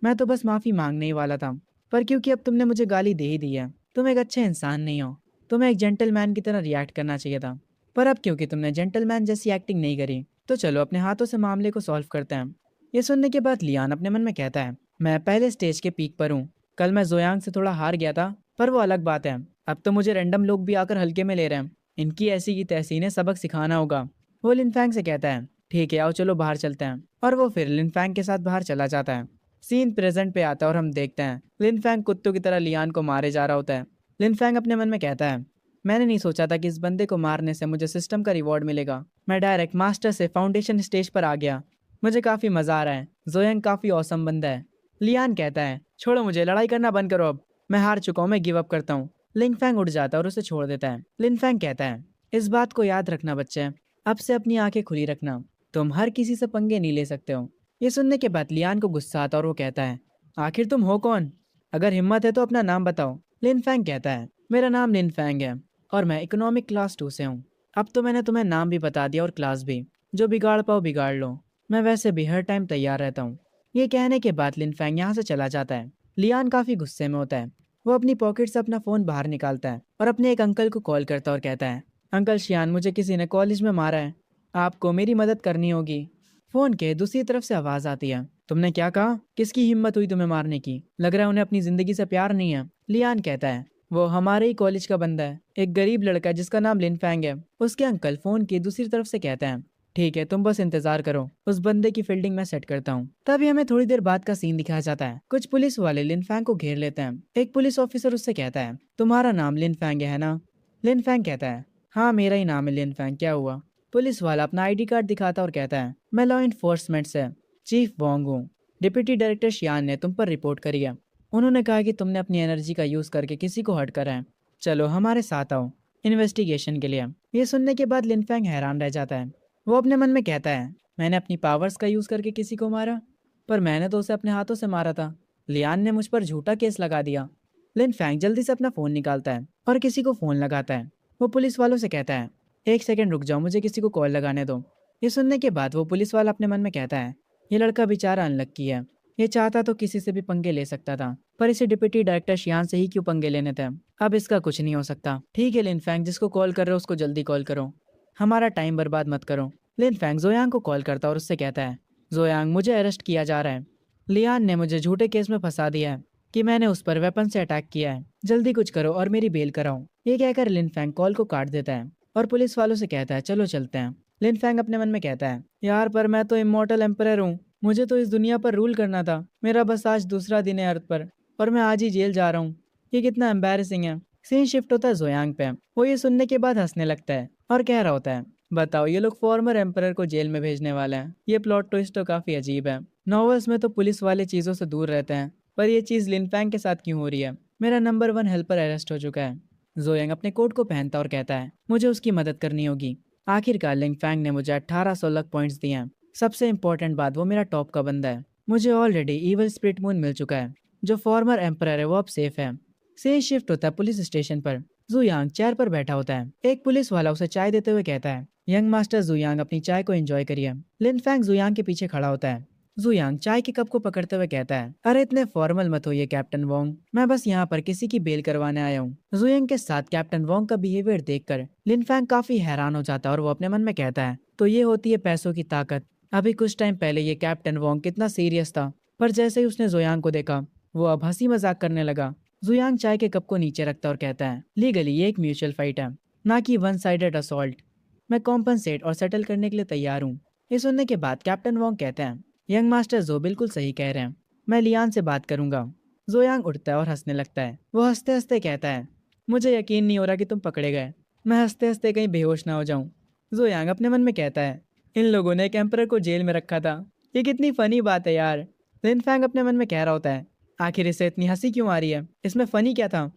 मैं तो बस माफी मांगने ही वाला था, पर क्योंकि अब तुमने मुझे गाली दे ही दी है, तुम एक अच्छे इंसान नहीं हो, तुम्हें एक जेंटलमैन की तरह रिएक्ट करना चाहिए था, पर अब क्योंकि तुमने जेंटलमैन जैसी एक्टिंग नहीं करी तो चलो अपने हाथों से मामले को सॉल्व करते हैं। ये सुनने के बाद लियान अपने मन में कहता है मैं पहले स्टेज के पीक पर हूँ, कल मैं जोयांग से थोड़ा हार गया था पर वो अलग बात है, अब तो मुझे रैंडम लोग भी आकर हल्के में ले रहे हैं, इनकी ऐसी की तैसी ने सबक सिखाना होगा। वो लिनफैंग से कहता है ठीक है आओ चलो बाहर चलते हैं, और वो फिर लिनफैंग के साथ बाहर चला जाता है। सीन प्रेजेंट पे आता है और हम देखते हैं लिनफैंग कुत्तों की तरह लियान को मारे जा रहा होता है। लिनफैंग अपने मन में कहता है मैंने नहीं सोचा था कि इस बंदे को मारने से मुझे सिस्टम का रिवॉर्ड मिलेगा, मैं डायरेक्ट मास्टर से फाउंडेशन स्टेज पर आ गया, मुझे काफी मजा आ रहा है, जोयांग काफी औसम बंदा है। लियान कहता है छोड़ो मुझे, लड़ाई करना बंद करो, अब मैं हार चुका हूँ, मैं गिव अप करता हूँ। लिनफैंग उठ जाता है और उसे छोड़ देता है। लिनफैंग कहता है इस बात को याद रखना बच्चे, अब से अपनी आंखें खुली रखना, तुम हर किसी से पंगे नहीं ले सकते हो। ये सुनने के बाद लियान को गुस्सा आता है और वो कहता है आखिर तुम हो कौन, अगर हिम्मत है तो अपना नाम बताओ। लिनफैंग कहता है मेरा नाम लिनफैंग है और मैं इकोनॉमिक क्लास 2 से हूँ। अब तो मैंने तुम्हें नाम भी बता दिया और क्लास भी, जो बिगाड़ पाओ बिगाड़ लो, मैं वैसे भी हर टाइम तैयार रहता हूँ। ये कहने के बाद लिनफैंग यहाँ से चला जाता है। लियान काफी गुस्से में होता है, वो अपनी पॉकेट से अपना फोन बाहर निकालता है और अपने एक अंकल को कॉल करता है और कहता है अंकल शियान मुझे किसी ने कॉलेज में मारा है, आपको मेरी मदद करनी होगी। फोन के दूसरी तरफ से आवाज आती है तुमने क्या कहा, किसकी हिम्मत हुई तुम्हें मारने की, लग रहा है उन्हें अपनी जिंदगी से प्यार नहीं है। लियान कहता है वो हमारे ही कॉलेज का बंदा है, एक गरीब लड़का जिसका नाम लिनफैंग है। उसके अंकल फोन की दूसरी तरफ से कहते हैं ठीक है तुम बस इंतजार करो, उस बंदे की फील्डिंग मैं सेट करता हूँ। तभी हमें थोड़ी देर बाद का सीन दिखाया जाता है। कुछ पुलिस वाले लिनफैंग को घेर लेते हैं। एक पुलिस ऑफिसर उससे कहता है तुम्हारा नाम लिनफैंग है ना। लिनफैंग कहता है हाँ मेरा ही नाम है लिनफैंग, क्या हुआ। पुलिस वाला अपना आईडी कार्ड दिखाता और कहता है मैं लॉ इन्फोर्समेंट से चीफ वोंग हूँ, डिप्टी डायरेक्टर शियान ने तुम पर रिपोर्ट करी है, उन्होंने कहा कि तुमने अपनी एनर्जी का यूज करके किसी को हर्ट करा है, चलो हमारे साथ आओ इन्वेस्टिगेशन के लिए। ये सुनने के बाद लिनफैंग हैरान रह जाता है। वो अपने मन में कहता है मैंने अपनी पावर्स का यूज करके किसी को मारा, पर मैंने तो उसे अपने हाथों से मारा था, लियान ने मुझ पर झूठा केस लगा दिया। लिनफैंग जल्दी से अपना फोन निकालता है और किसी को फोन लगाता है। वो पुलिस वालों से कहता है एक सेकंड रुक जाओ, मुझे किसी को कॉल लगाने दो। ये सुनने के बाद वो पुलिस वाला अपने मन में कहता है ये लड़का बेचारा अनलक्की है, ये चाहता तो किसी से भी पंगे ले सकता था, पर इसे डिप्टी डायरेक्टर शियान से ही क्यों पंगे लेने थे। अब इसका कुछ नहीं हो सकता। ठीक है लिन फैंग, जिसको कॉल कर रहे हो उसको जल्दी कॉल करो, हमारा टाइम बर्बाद मत करो। लिन फैंग जोयांग को कॉल करता और उससे कहता है, जोयांग मुझे अरेस्ट किया जा रहा है। लियान ने मुझे झूठे केस में फंसा दिया है कि मैंने उस पर वेपन से अटैक किया है। जल्दी कुछ करो और मेरी बेल कराओ। ये कहकर लिन फैंग कॉल को काट देता है और पुलिस वालों से कहता है, चलो चलते हैं। लिन फैंग अपने मन में कहता है, यार पर मैं तो इमॉर्टल एम्परर हूँ, मुझे तो इस दुनिया पर रूल करना था। मेरा बस आज दूसरा दिन है अर्थ पर और मैं आज ही जेल जा रहा हूँ। ये कितना एम्बैरेसिंग है। सीन शिफ्ट होता है जोयांग पे। वो ये सुनने के बाद हंसने लगता है और कह रहा होता है, बताओ ये लोग फॉर्मर एम्परर को जेल में भेजने वाले हैं। ये प्लॉट ट्विस्ट तो काफी अजीब है। नॉवेल्स में तो पुलिस वाले चीजों से दूर रहते हैं, पर ये चीज लिन फैंग के साथ क्यों हो रही है। मेरा नंबर 1 हेल्पर अरेस्ट हो चुका है। जोयांग अपने कोट को पहनता और कहता है, मुझे उसकी मदद करनी होगी। आखिरकार लिन फैंग ने मुझे 1816 पॉइंट्स दिए हैं। सबसे इंपॉर्टेंट बात, वो मेरा टॉप का बंदा है। मुझे ऑलरेडी इवल स्प्लिट मून मिल चुका है। जो फॉर्मर एम्परर है वो अब सेफ है। सीन शिफ्ट होता है पुलिस स्टेशन पर। जुयांग चेयर पर बैठा होता है। एक पुलिस वाला उसे चाय देते हुए कहता है, यंग मास्टर जुयांग अपनी चाय को एंजॉय करिए। लिन फैंग जुयांग के पीछे खड़ा होता है। जुयांग चाय के कप को पकड़ते हुए कहता है, अरे इतने फॉर्मल मत होइए कैप्टन वोंग, मैं बस यहाँ पर किसी की बेल करवाने आया हूँ। जुयांग के साथ कैप्टन वोंग का बिहेवियर देखकर लिन फैंग काफी हैरान हो जाता है और वो अपने मन में कहता है, तो ये होती है पैसों की ताकत। अभी कुछ टाइम पहले ये कैप्टन वोंग कितना सीरियस था, पर जैसे ही उसने जुयांग को देखा वो अब हंसी मजाक करने लगा। जुयांग चाय के कप को नीचे रखता और कहता है, लीगली ये एक म्यूचुअल फाइट है, ना कि वन साइडेड असॉल्ट। मैं कॉम्पनसेट और सेटल करने के लिए तैयार हूँ। ये सुनने के बाद कैप्टन वोंग कहते हैं, यंग मास्टर जो बिल्कुल सही कह रहे हैं, मैं लियान से बात करूंगा। जोयांग उठता है और हंसने लगता है। वो हंसते हंसते कहता है, मुझे यकीन नहीं हो रहा कि तुम पकड़े गए। मैं हंसते हंसते कहीं बेहोश ना हो जाऊं। जोयांग अपने मन में कहता है, इन लोगों ने एक एम्परर को जेल में रखा था। ये कितनी फनी बात है यार। लिन फैंग अपने मन में कह रहा होता है, आखिर इसे इतनी हंसी क्यों आ रही है, इसमें फनी क्या था।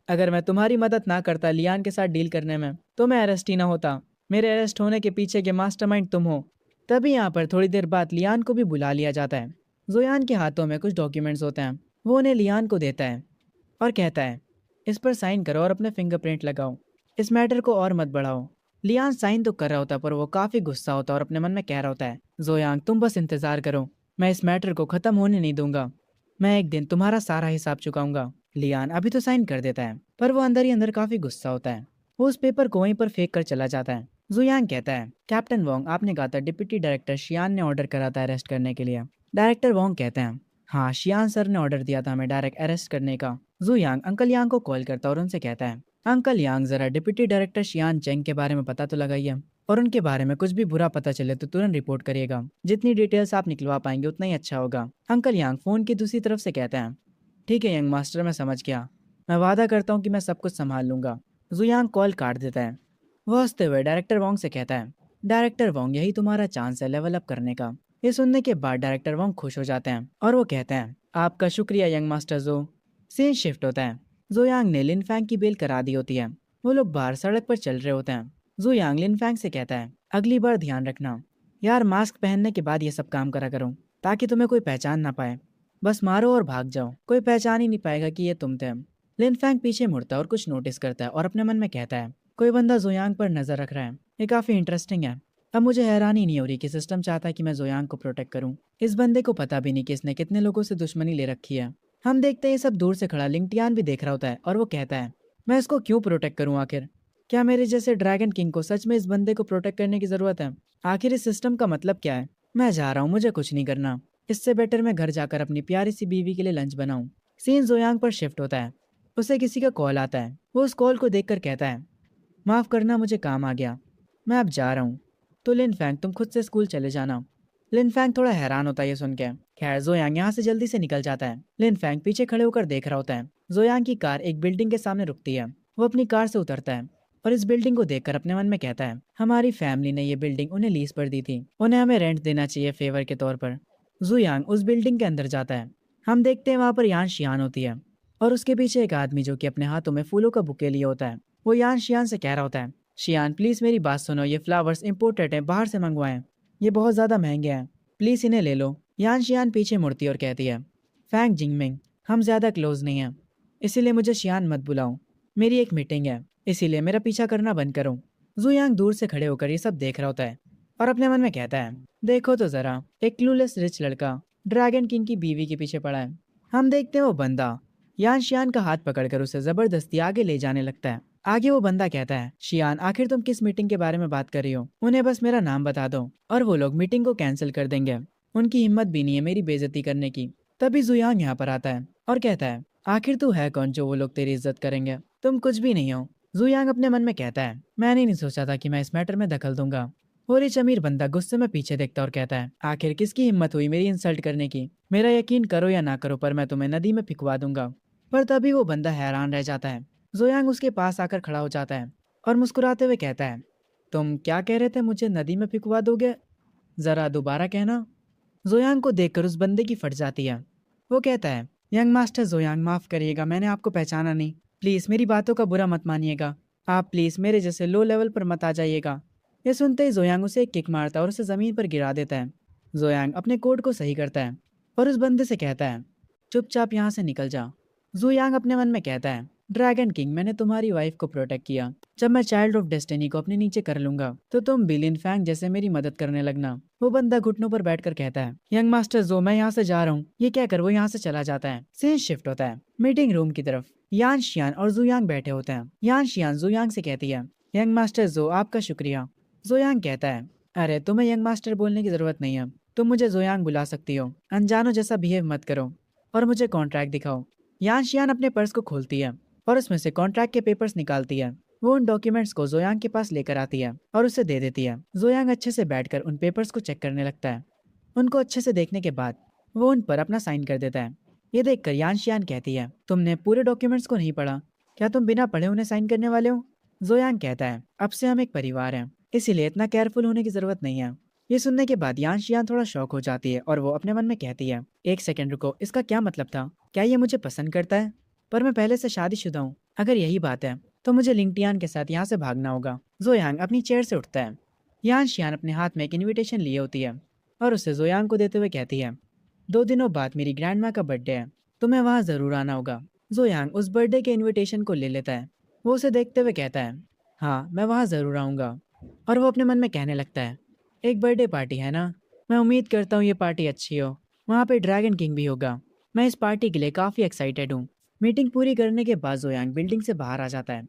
अगर मैं तुम्हारी मदद ना करता लियान के साथ डील करने में, तो मैं अरेस्ट ही ना होता। मेरे अरेस्ट होने के पीछे के मास्टरमाइंड तुम हो। तभी यहाँ पर थोड़ी देर बाद लियान को भी बुला लिया जाता है। जोयान के हाथों में कुछ डॉक्यूमेंट्स होते हैं। वो उन्हें लियान को देता है और कहता है, इस पर साइन करो और अपने फिंगरप्रिंट लगाओ। इस मैटर को और मत बढ़ाओ। लियान साइन तो कर रहा होता है, पर वो काफी गुस्सा होता है और अपने मन में कह रहा होता है, जोयांग तुम बस इंतजार करो, मैं इस मैटर को खत्म होने नहीं दूंगा। मैं एक दिन तुम्हारा सारा हिसाब चुकाऊंगा। लियान अभी तो साइन कर देता है, पर वो अंदर ही अंदर काफी गुस्सा होता है। वो उस पेपर को वहीं पर फेंक कर चला जाता है। जुयांग कहता है, कैप्टन वोंग आपने कहा था डिप्टी डायरेक्टर शियान ने ऑर्डर करा था अरेस्ट करने के लिए। डायरेक्टर वोंग कहते हैं, हाँ शियान सर ने ऑर्डर दिया था हमें डायरेक्ट अरेस्ट करने का। जुयांग अंकल यांग को कॉल करता और उनसे कहता है, अंकल यांग जरा डिप्टी डायरेक्टर शियान चेंग के बारे में पता तो लगाइए, और उनके बारे में कुछ भी बुरा पता चले तो तुरंत रिपोर्ट करिएगा। जितनी डिटेल्स आप निकलवा पाएंगे उतना ही अच्छा होगा। अंकल यांग फोन की दूसरी तरफ से कहते हैं, ठीक है यंग मास्टर, मैं समझ गया। मैं वादा करता हूँ कि मैं सब कुछ संभाल लूंगा। जुयांग कॉल काट देता है। वो हंसते हुए डायरेक्टर वोंग से कहता है, डायरेक्टर वोंग यही तुम्हारा चांस है लेवल अप करने का। ये सुनने के बाद डायरेक्टर वोंग खुश हो जाते हैं और वो कहते हैं, आपका शुक्रिया यंग मास्टर जो। सीन शिफ्ट होता है। जोयांग ने लिन फैंग की बेल करा दी होती है। वो लोग बाहर सड़क पर चल रहे होते हैं। जोयांग लिन फैंग से कहता है, अगली बार ध्यान रखना यार, मास्क पहनने के बाद ये सब काम करा करो ताकि तुम्हें कोई पहचान ना पाए। बस मारो और भाग जाओ, कोई पहचान ही नहीं पाएगा कि ये तुम थे। लिन फैंग पीछे मुड़ता है और कुछ नोटिस करता है और अपने मन में कहता है, कोई बंदा जोयांग पर नजर रख रहा है, ये काफी इंटरेस्टिंग है। अब मुझे हैरानी नहीं हो रही कि सिस्टम चाहता है कि मैं जोयांग को प्रोटेक्ट करूं। इस बंदे को पता भी नहीं कि इसने कितने लोगों से दुश्मनी ले रखी है। हम देखते हैं ये सब दूर से खड़ा लिंगटियान भी देख रहा होता है और वो कहता है, मैं इसको क्यों प्रोटेक्ट करूं आखिर। क्या मेरे जैसे ड्रैगन किंग को सच में इस बंदे को प्रोटेक्ट करने की जरूरत है। आखिर इस सिस्टम का मतलब क्या है। मैं जा रहा हूँ, मुझे कुछ नहीं करना। इससे बेटर मैं घर जाकर अपनी प्यारी सी बीवी के लिए लंच बनाऊं। सीन जोयांग पर शिफ्ट होता है। उसे किसी का कॉल आता है। वो उस कॉल को देखकर कहता है, माफ करना मुझे काम आ गया, मैं अब जा रहा हूँ। तो लिन फैंग तुम खुद से स्कूल चले जाना। लिन फैंग थोड़ा हैरान होता है ये सुन के। खैर जोयांग यहाँ से जल्दी से निकल जाता है। लिन फैंग पीछे खड़े होकर देख रहा होता है। जोयांग की कार एक बिल्डिंग के सामने रुकती है। वो अपनी कार से उतरता है और इस बिल्डिंग को देखकर अपने मन में कहता है, हमारी फैमिली ने ये बिल्डिंग उन्हें लीज पर दी थी, उन्हें हमें रेंट देना चाहिए फेवर के तौर पर। जुयांग उस बिल्डिंग के अंदर जाता है। हम देखते हैं वहां पर यान शियान होती है और उसके पीछे एक आदमी जो कि अपने हाथों में फूलों का बुके लिए होता है। वो यान शियान से कह रहा होता है, शियान प्लीज मेरी बात सुनो, ये फ्लावर्स इम्पोर्टेड हैं, बाहर से मंगवाएं, ये बहुत ज्यादा महंगे हैं, प्लीज इन्हें ले लो। यान शियान पीछे मुड़ती और कहती है, फैंग जिंगमिंग हम ज्यादा क्लोज नहीं हैं, इसीलिए मुझे शियान मत बुलाओ, मेरी एक मीटिंग है, इसीलिए मेरा पीछा करना बंद करो। जुयांग दूर से खड़े होकर ये सब देख रहा होता है और अपने मन में कहता है, देखो तो जरा, एक क्लूलेस रिच लड़का ड्रैगन किंग की बीवी के पीछे पड़ा है। हम देखते हैं वो बंदा यान शियान का हाथ पकड़कर उसे जबरदस्ती आगे ले जाने लगता है। आगे वो बंदा कहता है, शियान आखिर तुम किस मीटिंग के बारे में बात कर रही हो? उन्हें बस मेरा नाम बता दो और वो लोग मीटिंग को कैंसिल कर देंगे। उनकी हिम्मत भी नहीं है मेरी बेइज्जती करने की। तभी जुयांग यहाँ पर आता है और कहता है, आखिर तू है कौन जो वो लोग तेरी इज्जत करेंगे? तुम कुछ भी नहीं हो। जुयांग अपने मन में कहता है, मैंने नहीं सोचा था कि मैं इस मैटर में दखल दूंगा। वो रिच अमीर बंदा गुस्से में पीछे देखता और कहता है, आखिर किसकी हिम्मत हुई मेरी इंसल्ट करने की? मेरा यकीन करो या ना करो पर मैं तुम्हें नदी में फिकवा दूंगा। पर तभी वो बंदा हैरान रह जाता है। जोयांग उसके पास आकर खड़ा हो जाता है और मुस्कुराते हुए कहता है, तुम क्या कह रहे थे, मुझे नदी में फिकवा दोगे? जरा दोबारा कहना। जोयांग को देखकर उस बंदे की फट जाती है। वो कहता है, यंग मास्टर जोयांग, माफ करिएगा, मैंने आपको पहचाना नहीं। प्लीज मेरी बातों का बुरा मत मानिएगा। आप प्लीज मेरे जैसे लो लेवल पर मत आ जाइएगा। ये सुनते ही जोयांग उसे एक किक मारता है और उसे जमीन पर गिरा देता है। जोयांग अपने कोड को सही करता है और उस बंदे से कहता है, चुपचाप यहाँ से निकल जा। जुयांग अपने मन में कहता है, ड्रैगन किंग, मैंने तुम्हारी वाइफ को प्रोटेक्ट किया। जब मैं चाइल्ड ऑफ डेस्टिनी को अपने नीचे कर लूंगा तो तुम बिलियन फैंग जैसे मेरी मदद करने लगना। वो बंदा घुटनों पर बैठकर कहता है, यंग मास्टर जो, मैं यहाँ से जा रहा हूँ। ये क्या कर वो यहाँ से चला जाता है। सीन शिफ्ट होता है मीटिंग रूम की तरफ। यान शियान और जुयांग बैठे होते हैं। यान शियान जुयांग से कहती है, यंग मास्टर जो, आपका शुक्रिया। जुयांग कहता है, अरे तुम्हें यंग मास्टर बोलने की जरूरत नहीं है। तुम मुझे जोयांग बुला सकती हो। अनजानो जैसा बिहेव मत करो और मुझे कॉन्ट्रैक्ट दिखाओ। यान शियान अपने पर्स को खोलती है और उसमें से कॉन्ट्रैक्ट के पेपर्स निकालती है। वो उन डॉक्यूमेंट्स को जोयांग के पास लेकर आती है और उसे दे देती है। जोयांग अच्छे से बैठकर उन पेपर्स को चेक करने लगता है। उनको अच्छे से देखने के बाद वो उन पर अपना साइन कर देता है। ये देखकर यान शियान कहती है, तुमने पूरे डॉक्यूमेंट्स को नहीं पढ़ा? क्या तुम बिना पढ़े उन्हें साइन करने वाले हो? जोयांग कहता है, अब से हम एक परिवार हैं, इसीलिए इतना केयरफुल होने की जरूरत नहीं है। ये सुनने के बाद यान शियान थोड़ा शॉक हो जाती है और वो अपने मन में कहती है, एक सेकंड रुको, इसका क्या मतलब था? क्या ये मुझे पसंद करता है? पर मैं पहले से शादीशुदा हूँ। अगर यही बात है तो मुझे लिंगटियान के साथ यहाँ से भागना होगा। जोयांग अपनी चेयर से उठता है। यान शियान अपने हाथ में एक इनविटेशन लिए होती है और उसे जोयांग को देते हुए कहती है, 2 दिनों बाद मेरी ग्रैंड माँ का बर्थडे है, तुम्हें वहाँ जरूर आना होगा। जोयांग उस बर्थडे के इनविटेशन को ले लेता है। वो उसे देखते हुए कहता है, हाँ मैं वहाँ जरूर आऊँगा। और वो अपने मन में कहने लगता है, एक बर्थडे पार्टी है ना, मैं उम्मीद करता हूँ ये पार्टी अच्छी हो। वहाँ पे ड्रैगन किंग भी होगा। मैं इस पार्टी के लिए काफ़ी एक्साइटेड हूँ। मीटिंग पूरी करने के बाद जोयांग बिल्डिंग से बाहर आ जाता है